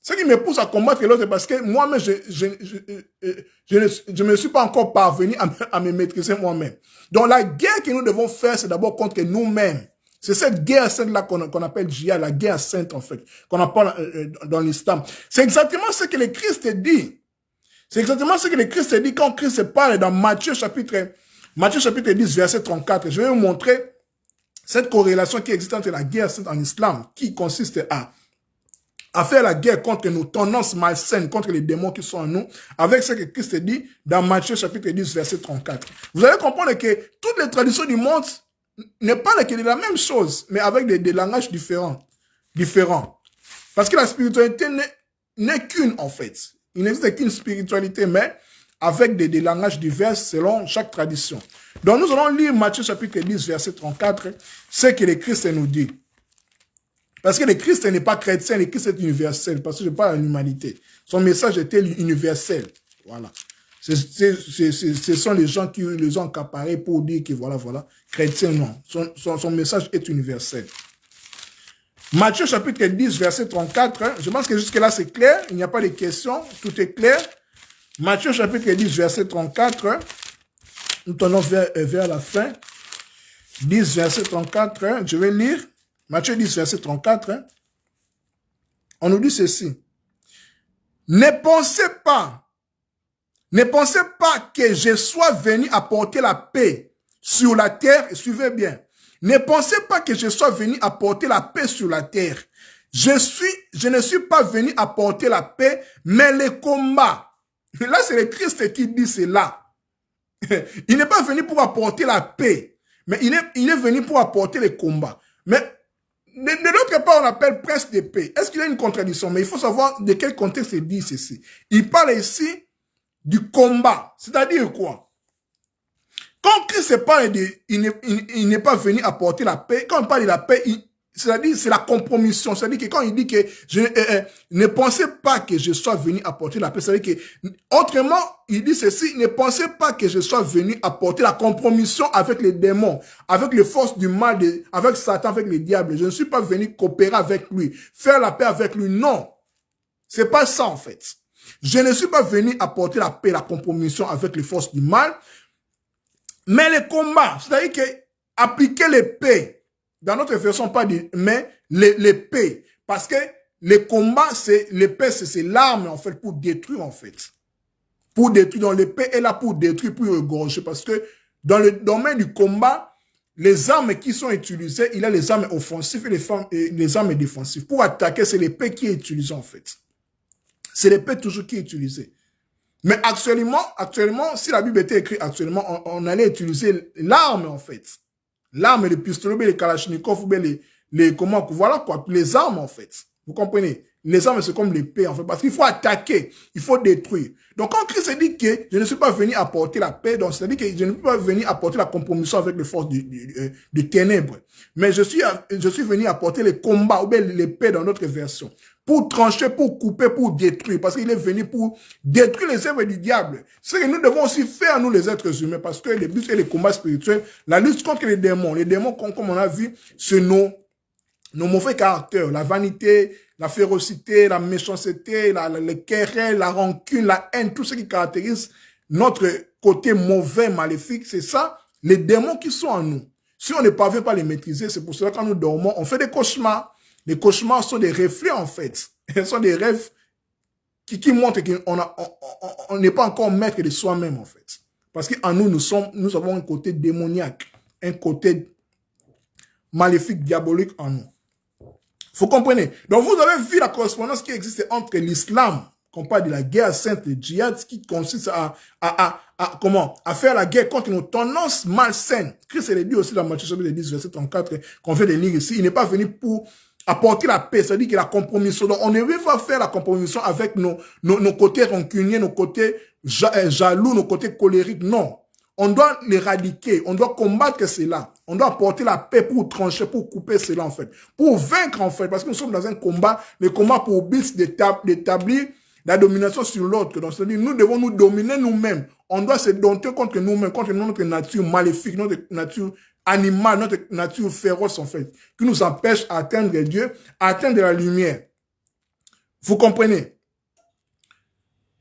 Ce qui me pousse à combattre l'autre, c'est parce que moi-même, je ne suis pas encore parvenu à me maîtriser moi-même. Donc, la guerre que nous devons faire, c'est d'abord contre nous-mêmes. C'est cette guerre sainte-là qu'on appelle djihad, la guerre sainte, en fait, qu'on appelle dans l'islam. C'est exactement ce que le Christ dit. C'est exactement ce que le Christ dit quand Christ parle dans Matthieu chapitre 10, verset 34. Je vais vous montrer cette corrélation qui existe entre la guerre sainte en islam, qui consiste à faire la guerre contre nos tendances malsaines, contre les démons qui sont en nous, avec ce que Christ dit dans Matthieu chapitre 10, verset 34. Vous allez comprendre que toutes les traditions du monde ne parlent que de la même chose, mais avec des langages différents. Parce que la spiritualité n'est qu'une, en fait. Il n'existe qu'une spiritualité, mais avec des langages divers selon chaque tradition. Donc, nous allons lire Matthieu chapitre 10, verset 34, ce que le Christ nous dit. Parce que le Christ n'est pas chrétien, le Christ est universel, parce que je parle à l'humanité. Son message était universel. Voilà. Ce sont les gens qui les ont accaparés pour dire que voilà, chrétien, non. Son message est universel. Matthieu chapitre 10, verset 34, je pense que jusque-là c'est clair, il n'y a pas de questions, tout est clair. Matthieu chapitre 10, verset 34, nous tournons vers la fin. 10, verset 34, je vais lire. Matthieu 10, verset 34, on nous dit ceci. Ne pensez pas que je sois venu apporter la paix sur la terre, et suivez bien. Ne pensez pas que je sois venu apporter la paix sur la terre. Je ne suis pas venu apporter la paix, mais le combat. Là, c'est le Christ qui dit cela. Il n'est pas venu pour apporter la paix, mais il est venu pour apporter le combat. Mais de l'autre part, on appelle prince de paix. Est-ce qu'il y a une contradiction? Mais il faut savoir de quel contexte il dit ceci. Il parle ici du combat. C'est-à-dire quoi? Quand Christ parle il n'est pas venu apporter la paix, quand on parle de la paix, c'est-à-dire c'est la compromission. C'est-à-dire que quand il dit que ne pensez pas que je sois venu apporter la paix, c'est-à-dire que autrement, il dit ceci, ne pensez pas que je sois venu apporter la compromission avec les démons, avec les forces du mal, avec Satan, avec les diables. Je ne suis pas venu coopérer avec lui, faire la paix avec lui. Non, c'est pas ça en fait. Je ne suis pas venu apporter la paix, la compromission avec les forces du mal, mais les combats, c'est-à-dire que appliquer l'épée, dans notre version, pas dit, mais l'épée. Parce que les combats, c'est l'épée, c'est l'arme, en fait, pour détruire, en fait. Pour détruire. Donc, l'épée est là pour détruire, pour égorger. Parce que dans le domaine du combat, les armes qui sont utilisées, il y a les armes offensives et les armes défensives. Pour attaquer, c'est l'épée qui est utilisée, en fait. C'est l'épée toujours qui est utilisée. Mais actuellement, si la Bible était écrite actuellement, on allait utiliser l'arme, en fait. L'arme, les pistolets, les kalachnikovs, voilà quoi, les armes, en fait. Vous comprenez? Les armes, c'est comme l'épée, en fait, parce qu'il faut attaquer, il faut détruire. Donc, quand Christ dit que je ne suis pas venu apporter la paix, donc c'est-à-dire que je ne suis pas venu apporter la compromission avec les forces du ténèbre, mais je suis venu apporter les combats, ou bien l'épée dans notre version, pour trancher, pour couper, pour détruire, parce qu'il est venu pour détruire les œuvres du diable. C'est ce que nous devons aussi faire, nous les êtres humains, parce que les buts et les combats spirituels, la lutte contre les démons, comme on a vu, c'est nos mauvais caractères, la vanité, la férocité, la méchanceté, les querelles, la rancune, la haine, tout ce qui caractérise notre côté mauvais, maléfique, c'est ça, les démons qui sont en nous. Si on ne parvient pas à les maîtriser, c'est pour cela que quand nous dormons, on fait des cauchemars. Les cauchemars sont des reflets, en fait. Ce sont des rêves qui montrent qu'on n'est pas encore maître de soi-même, en fait. Parce qu'en nous, nous avons un côté démoniaque, un côté maléfique, diabolique en nous. Vous comprenez? Donc, vous avez vu la correspondance qui existe entre l'islam, qu'on parle de la guerre sainte, le djihad, qui consiste à faire la guerre contre nos tendances malsaines. Christ l'a dit aussi dans Matthieu chapitre 10, verset 34, qu'on vient de lire ici. Il n'est pas venu pour apporter la paix, c'est-à-dire que la compromission. Donc, on ne veut pas faire la compromission avec nos côtés rancuniers, nos côtés jaloux, nos côtés colériques. Non. On doit l'éradiquer, on doit combattre cela. On doit apporter la paix pour trancher, pour couper cela, en fait. Pour vaincre, en fait, parce que nous sommes dans un combat, le combat pour but d'établir la domination sur l'autre. Donc, c'est-à-dire, nous devons nous dominer nous-mêmes. On doit se dompter contre nous-mêmes, contre notre nature maléfique, notre nature animale, notre nature féroce, en fait, qui nous empêche d'atteindre Dieu, atteindre la lumière. Vous comprenez?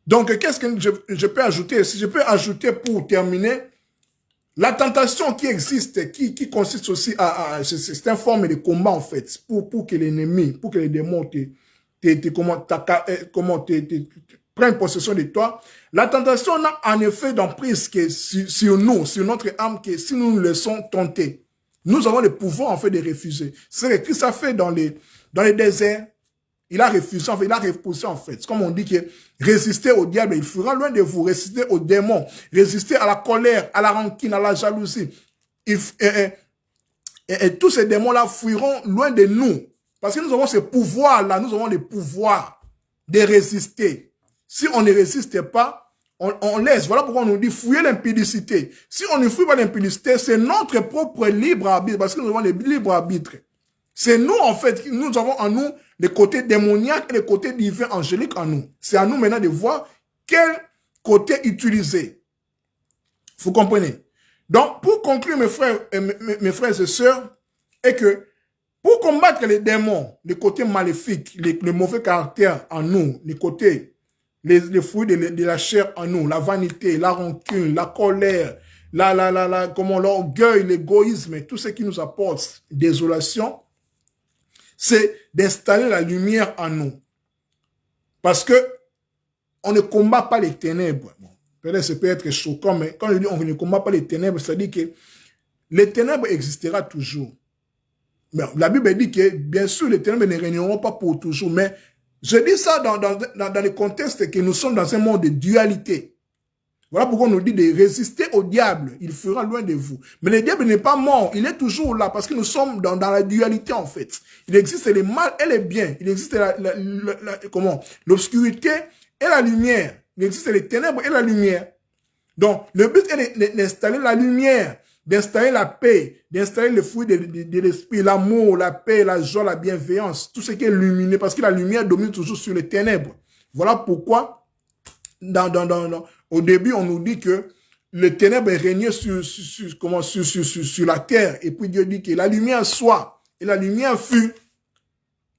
Donc, qu'est-ce que je peux ajouter? Si je peux ajouter pour terminer, la tentation qui existe, qui consiste aussi c'est une forme de combat, en fait, pour que l'ennemi, pour que les démons prennent possession de toi. La tentation n'a en effet d'emprise sur nous, sur notre âme, que si nous nous laissons tenter, nous avons le pouvoir, en fait, de refuser. C'est ce que Christ a fait dans les déserts. Il a refusé, en fait, il a repoussé, en fait. C'est comme on dit que résister au diable, il fera loin de vous, résister aux démons, résister à la colère, à la rancune, à la jalousie. Et tous ces démons-là fuiront loin de nous. Parce que nous avons ce pouvoir-là, nous avons le pouvoir de résister. Si on ne résiste pas, on laisse. Voilà pourquoi on nous dit fouiller l'impudicité. Si on ne fouille pas l'impudicité, c'est notre propre libre arbitre, parce que nous avons le libre arbitre. C'est nous, en fait, nous avons en nous le côté démoniaque et le côté divin angélique en nous. C'est à nous maintenant de voir quel côté utiliser. Vous comprenez? Donc, pour conclure, mes frères et sœurs, est que pour combattre les démons, les côtés maléfiques, le mauvais caractère en nous, les côtés, les fruits de la chair en nous, la vanité, la rancune, la colère, l'orgueil, l'égoïsme, tout ce qui nous apporte désolation, c'est d'installer la lumière en nous. Parce que on ne combat pas les ténèbres. Bon, peut-être ça peut être choquant, mais quand je dis on ne combat pas les ténèbres, ça dit que les ténèbres existera toujours. Mais la Bible dit que, bien sûr, les ténèbres ne régneront pas pour toujours, mais je dis ça dans le contexte que nous sommes dans un monde de dualité. Voilà pourquoi on nous dit de résister au diable. Il fera loin de vous. Mais le diable n'est pas mort. Il est toujours là parce que nous sommes dans la dualité, en fait. Il existe le mal et le bien. Il existe l'obscurité et la lumière. Il existe les ténèbres et la lumière. Donc, le but est d'installer la lumière, d'installer la paix, d'installer le fruit de l'esprit, l'amour, la paix, la joie, la bienveillance, tout ce qui est lumineux, parce que la lumière domine toujours sur les ténèbres. Voilà pourquoi, au début, on nous dit que le ténèbre régnait sur la terre, et puis Dieu dit que la lumière soit, et la lumière fut.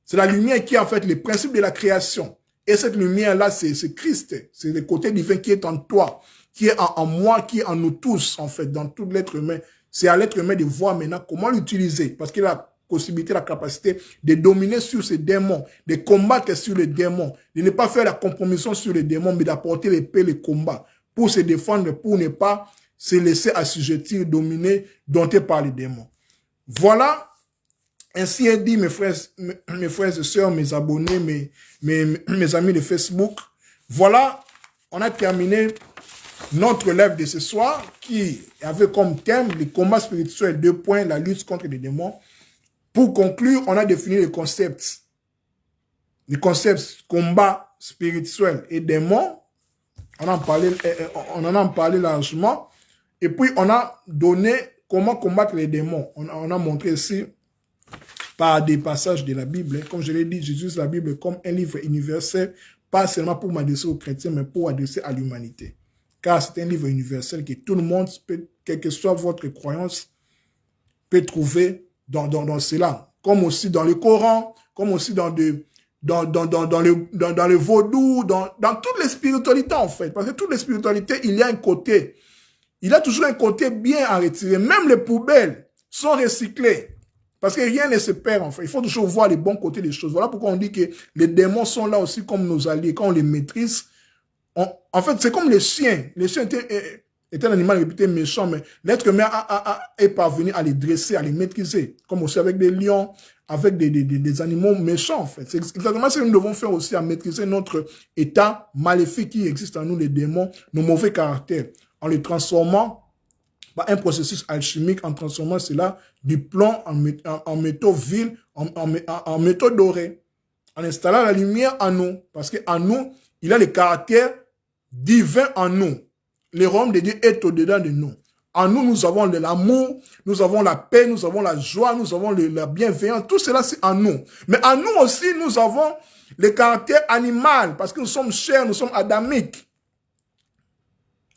C'est la lumière qui est en fait le principe de la création. Et cette lumière-là, c'est Christ, c'est le côté divin qui est en toi, qui est en moi, qui est en nous tous, en fait, dans tout l'être humain. C'est à l'être humain de voir maintenant comment l'utiliser, parce qu'il a la possibilité, la capacité de dominer sur ces démons, de combattre sur les démons, de ne pas faire la compromission sur les démons, mais d'apporter l'épée, le combat, pour se défendre, pour ne pas se laisser assujettir, dominer, dompter par les démons. Voilà, ainsi est dit, mes frères et sœurs, mes abonnés, mes amis de Facebook. Voilà, on a terminé notre live de ce soir qui avait comme thème les combats spirituels, 2 points, la lutte contre les démons. Pour conclure, on a défini les concepts. Les concepts combat spirituel et démons. On en a parlé largement. Et puis, on a donné comment combattre les démons. On a montré ici par des passages de la Bible. Comme je l'ai dit, j'utilise la Bible comme un livre universel, pas seulement pour m'adresser aux chrétiens, mais pour adresser à l'humanité. Car c'est un livre universel que tout le monde, quelle que soit votre croyance, peut trouver dans cela. Comme aussi dans le Coran, comme aussi dans le vaudou, dans toutes les spiritualités en fait. Parce que toutes les spiritualités, il y a un côté. Il y a toujours un côté bien à retirer. Même les poubelles sont recyclées. Parce que rien ne se perd en fait. Il faut toujours voir les bons côtés des choses. Voilà pourquoi on dit que les démons sont là aussi comme nos alliés. Quand on les maîtrise, en fait, c'est comme les chiens. Les chiens étaient un animal réputé méchant, mais l'être humain est parvenu à les dresser, à les maîtriser. Comme aussi avec des lions, avec des animaux méchants, en fait. C'est exactement ce que nous devons faire aussi, à maîtriser notre état maléfique qui existe en nous, les démons, nos mauvais caractères, en les transformant par un processus alchimique, en transformant cela du plomb en métaux vils, en métaux dorés, en installant la lumière en nous, parce qu'en nous, il a le caractère divin en nous. Le royaume de Dieu est au-dedans de nous. En nous, nous avons de l'amour, nous avons la paix, nous avons la joie, nous avons la bienveillance. Tout cela, c'est en nous. Mais en nous aussi, nous avons le caractère animal, parce que nous sommes chers, nous sommes adamiques.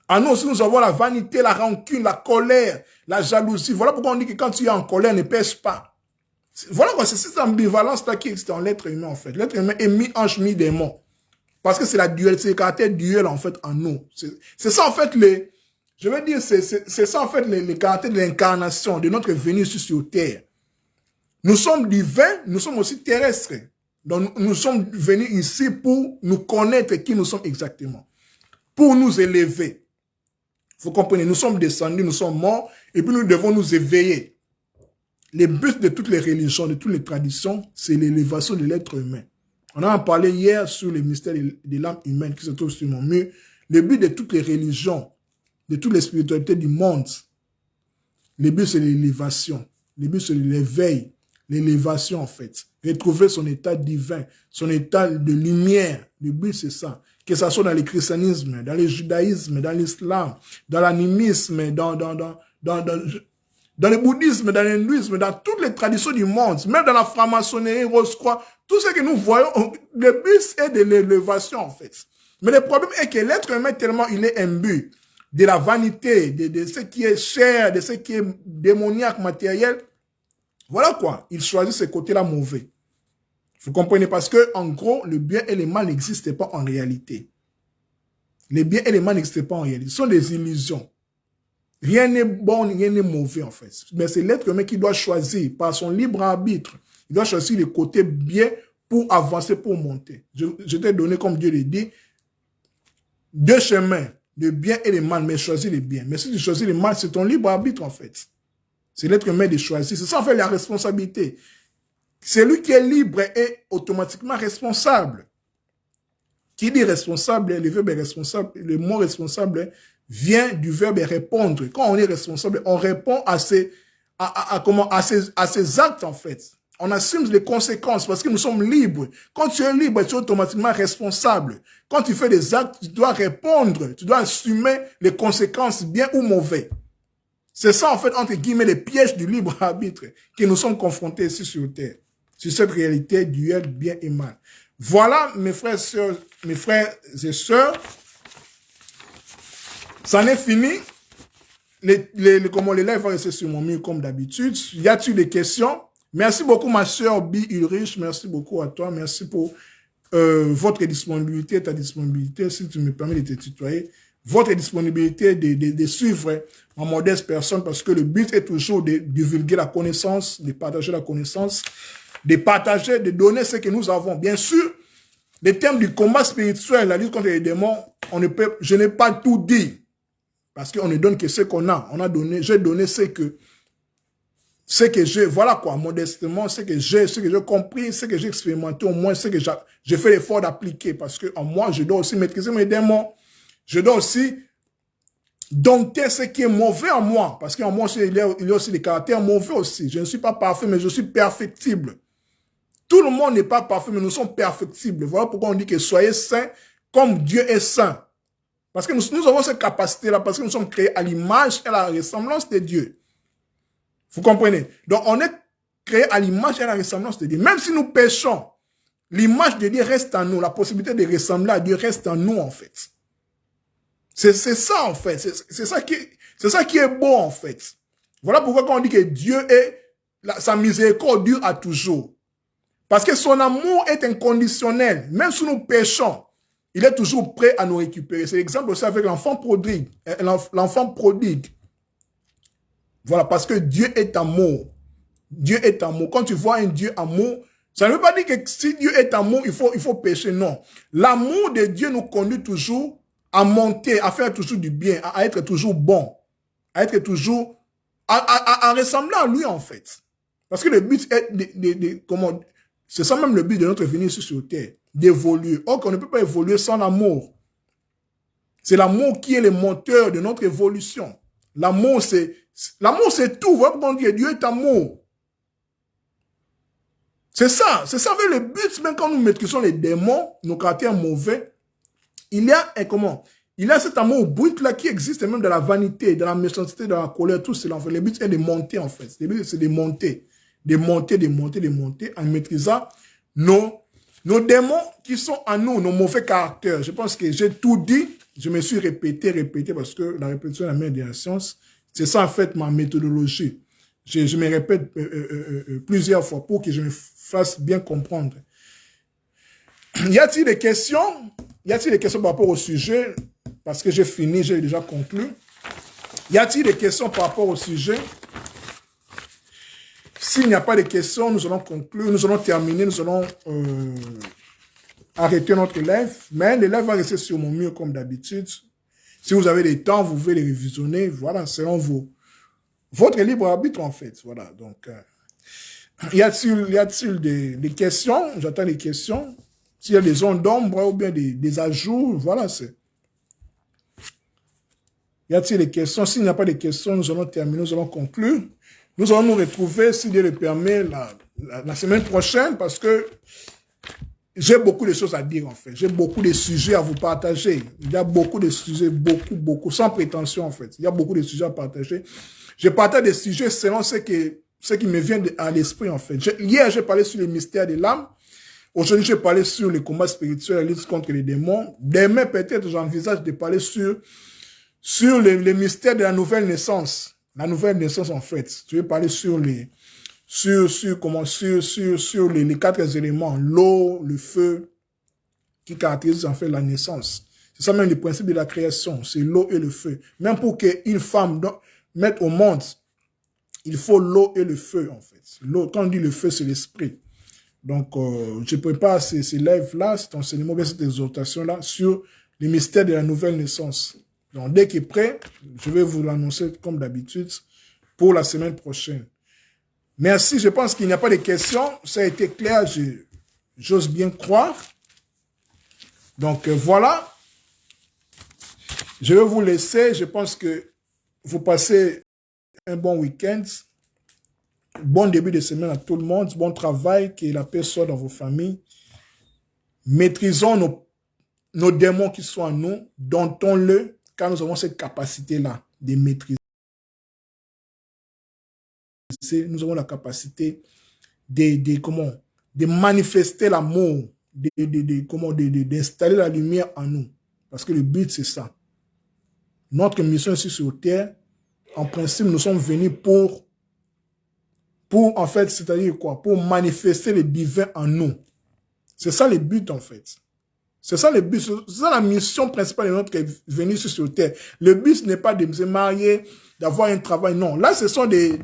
En nous aussi, nous avons la vanité, la rancune, la colère, la jalousie. Voilà pourquoi on dit que quand tu es en colère, ne pêche pas. Voilà quoi, c'est cette ambivalence-là qui existe en l'être humain, en fait. L'être humain est mi-ange, mi-démon. Parce que c'est le caractère duel, en fait, en nous. C'est ça, en fait, je veux dire, c'est ça, en fait, le caractère de l'incarnation, de notre venue sur terre. Nous sommes divins, nous sommes aussi terrestres. Donc, nous sommes venus ici pour nous connaître qui nous sommes exactement. Pour nous élever. Vous comprenez, nous sommes descendus, nous sommes morts, et puis nous devons nous éveiller. Le but de toutes les religions, de toutes les traditions, c'est l'élévation de l'être humain. On en a parlé hier sur le mystère de l'âme humaine qui se trouve sur mon mur. Le but de toutes les religions, de toutes les spiritualités du monde, le but c'est l'élévation, le but c'est l'éveil, l'élévation, en fait. Retrouver son état divin, son état de lumière. Le but, c'est ça. Que ce soit dans le christianisme, dans le judaïsme, dans l'islam, dans l'animisme, dans le bouddhisme, dans l'hindouisme, dans toutes les traditions du monde, même dans la franc-maçonnerie, Rose-Croix, tout ce que nous voyons, le but est de l'élévation, en fait. Mais le problème est que l'être humain, tellement il est imbu de la vanité, de ce qui est cher, de ce qui est démoniaque, matériel. Voilà quoi. Il choisit ce côté-là mauvais. Vous comprenez? Parce que, en gros, le bien et le mal n'existent pas en réalité. Les biens et les mal n'existent pas en réalité. Ce sont des illusions. Rien n'est bon, rien n'est mauvais, en fait. Mais c'est l'être humain qui doit choisir, par son libre arbitre, il doit choisir le côté bien pour avancer, pour monter. Je t'ai donné, comme Dieu le dit, deux chemins, le bien et le mal, mais choisis le bien. Mais si tu choisis le mal, c'est ton libre arbitre, en fait. C'est l'être humain de choisir. C'est ça, en fait, la responsabilité. Celui qui est libre est automatiquement responsable. Qui dit responsable, le verbe est responsable, le mot responsable vient du verbe répondre. Quand on est responsable, on répond à ses actes, en fait. On assume les conséquences parce que nous sommes libres. Quand tu es libre, tu es automatiquement responsable. Quand tu fais des actes, tu dois répondre, tu dois assumer les conséquences, bien ou mauvais. C'est ça, en fait, entre guillemets, les pièges du libre arbitre que nous sommes confrontés ici sur Terre. Sur cette réalité duel bien et mal. Voilà, mes frères et sœurs, ça en est fini. Les lives vont rester sur mon mur comme d'habitude. Y a-t-il des questions? Merci beaucoup, ma sœur B. Ulrich. Merci beaucoup à toi. Merci pour votre disponibilité, ta disponibilité, si tu me permets de te tutoyer. Votre disponibilité de suivre ma modeste personne, parce que le but est toujours de divulguer la connaissance, de partager la connaissance, de partager, de donner ce que nous avons. Bien sûr, les thèmes du combat spirituel, la lutte contre les démons, je n'ai pas tout dit. Parce qu'on ne donne que ce qu'on a. J'ai donné ce que j'ai, voilà quoi, modestement, ce que j'ai compris, ce que j'ai expérimenté, au moins ce que j'ai fait l'effort d'appliquer. Parce que en moi, je dois aussi maîtriser mes démons. Je dois aussi dompter ce qui est mauvais en moi. Parce qu'en moi, il y a aussi des caractères mauvais aussi. Je ne suis pas parfait, mais je suis perfectible. Tout le monde n'est pas parfait, mais nous sommes perfectibles. Voilà pourquoi on dit que soyez saints comme Dieu est saint. Parce que nous avons cette capacité-là, parce que nous sommes créés à l'image et à la ressemblance de Dieu. Vous comprenez? Donc, on est créés à l'image et à la ressemblance de Dieu. Même si nous péchons, l'image de Dieu reste en nous. La possibilité de ressembler à Dieu reste en nous, en fait. C'est ça, en fait. C'est ça qui est beau, en fait. Voilà pourquoi quand on dit que Dieu sa miséricorde dure à toujours. Parce que son amour est inconditionnel. Même si nous péchons, il est toujours prêt à nous récupérer. C'est l'exemple aussi avec l'enfant prodigue. Voilà, parce que Dieu est amour. Dieu est amour. Quand tu vois un Dieu amour, ça ne veut pas dire que si Dieu est amour, il faut pécher. Non. L'amour de Dieu nous conduit toujours à monter, à faire toujours du bien, à être toujours bon, à être toujours, à ressembler à lui, en fait. Parce que le but est c'est ça même le but de notre venue ici sur Terre, d'évoluer. Or, qu'on ne peut pas évoluer sans l'amour. C'est l'amour qui est le moteur de notre évolution. L'amour, c'est tout. Voilà pourquoi on dit que Dieu est amour. C'est ça le but, même quand nous maîtrisons les démons, nos caractères mauvais, il y a cet amour brut là qui existe même dans la vanité, dans la méchanceté, dans la colère, tout cela. En fait. Le but est de monter, en fait. Le but, c'est de monter. De monter en maîtrisant nos démons qui sont en nous, nos mauvais caractères. Je pense que j'ai tout dit. Je me suis répété parce que la répétition est la mère de la science. C'est ça, en fait, ma méthodologie. Je me répète plusieurs fois pour que je me fasse bien comprendre. Y a-t-il des questions? Y a-t-il des questions par rapport au sujet? Parce que j'ai fini, j'ai déjà conclu. Y a-t-il des questions par rapport au sujet? S'il n'y a pas de questions, nous allons conclure, nous allons terminer, nous allons arrêter notre live. Mais le live va rester sur mon mur comme d'habitude. Si vous avez des temps, vous pouvez les révisionner. Voilà, selon votre libre arbitre, en fait. Voilà, donc, y a-t-il des questions? J'attends les questions. S'il y a des zones d'ombre ou bien des ajouts, voilà, c'est... Y a-t-il des questions? S'il n'y a pas de questions, nous allons terminer, nous allons conclure. Nous allons nous retrouver, si Dieu le permet, la semaine prochaine parce que j'ai beaucoup de choses à dire en fait. J'ai beaucoup de sujets à vous partager. Il y a beaucoup de sujets, beaucoup, sans prétention en fait. Il y a beaucoup de sujets à partager. Je partage des sujets selon ce qui me vient à l'esprit en fait. Hier, j'ai parlé sur les mystères de l'âme. Aujourd'hui, j'ai parlé sur les combats spirituels, la lutte contre les démons. Demain, peut-être, j'envisage de parler sur les mystères de la nouvelle naissance. La nouvelle naissance en fait. Je vais parler sur les quatre éléments, l'eau, le feu, qui caractérisent en fait la naissance. C'est ça même le principe de la création, c'est l'eau et le feu. Même pour qu'une femme mette au monde, il faut l'eau et le feu en fait. L'eau, quand on dit le feu, c'est l'esprit. Donc, je prépare ces lives-là, cet enseignement, cette exhortation-là, sur les mystères de la nouvelle naissance. Donc, dès qu'il est prêt, je vais vous l'annoncer comme d'habitude pour la semaine prochaine. Merci, je pense qu'il n'y a pas de questions. Ça a été clair, j'ose bien croire. Donc, voilà. Je vais vous laisser. Je pense que vous passez un bon week-end. Bon début de semaine à tout le monde. Bon travail. Que la paix soit dans vos familles. Maîtrisons nos démons qui sont en nous. Domptons-le, car nous avons cette capacité-là de maîtriser. Nous avons la capacité de manifester l'amour, d'installer la lumière en nous. Parce que le but, c'est ça. Notre mission ici sur Terre, en principe, nous sommes venus pour en fait, c'est-à-dire quoi? Pour manifester le divin en nous. C'est ça le but, en fait. C'est ça le but. C'est ça la mission principale de notre venue ici sur Terre. Le but, ce n'est pas de se marier, d'avoir un travail. Non. Là, ce sont des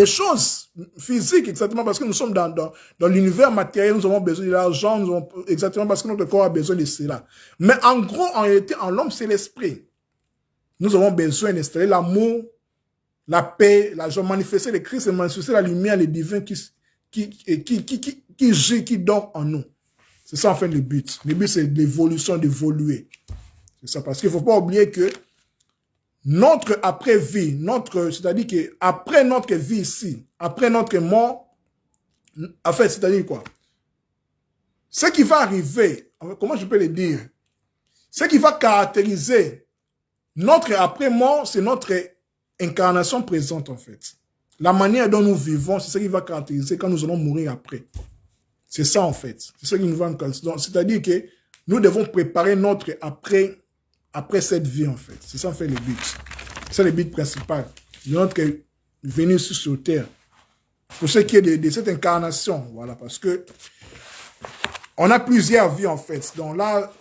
choses physiques, exactement, parce que nous sommes dans l'univers matériel, nous avons besoin de l'argent, exactement parce que notre corps a besoin de cela. Mais en gros, en réalité, en l'homme, c'est l'esprit. Nous avons besoin d'installer l'amour, la paix, la joie, manifester le Christ et manifester la lumière, le divin qui dort en nous. C'est ça, en fait, le but. Le but, c'est l'évolution, d'évoluer. C'est ça, parce qu'il ne faut pas oublier que notre après-vie, c'est-à-dire qu'après notre vie ici, après notre mort, en fait, c'est-à-dire quoi? Ce qui va arriver, comment je peux le dire? Ce qui va caractériser notre après-mort, c'est notre incarnation présente, en fait. La manière dont nous vivons, c'est ce qui va caractériser quand nous allons mourir après. C'est ça, en fait. C'est ce qui nous va caractériser. C'est-à-dire que nous devons préparer notre après cette vie, en fait. C'est ça, en fait, le but. C'est le but principal de notre venue sur Terre. Pour ce qui est de cette incarnation, voilà, parce que on a plusieurs vies, en fait. Donc là,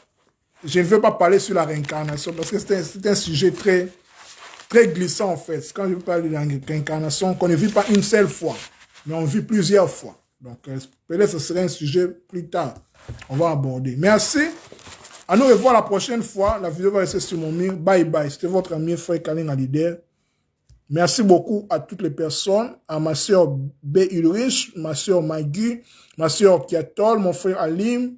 je ne veux pas parler sur la réincarnation, parce que c'est un sujet très glissant, en fait. Quand je parle de la réincarnation, qu'on ne vit pas une seule fois, mais on vit plusieurs fois. Donc, peut-être que ce serait un sujet plus tard. On va aborder. Merci. À nous revoir la prochaine fois. La vidéo va rester sur mon mur. Bye bye. C'était votre ami frère Kalin Alider. Merci beaucoup à toutes les personnes. À ma soeur B. Ulrich, ma soeur Magui, ma soeur Kiatol, mon frère Alim,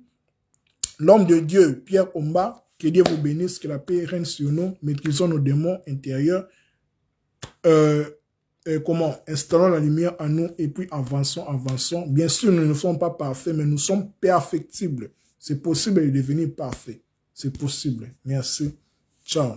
l'homme de Dieu, Pierre Omba. Que Dieu vous bénisse, que la paix règne sur nous. Maîtrisons nos démons intérieurs. Installons la lumière en nous et puis avançons. Bien sûr, nous ne sommes pas parfaits, mais nous sommes perfectibles. C'est possible de devenir parfait. C'est possible. Merci. Ciao.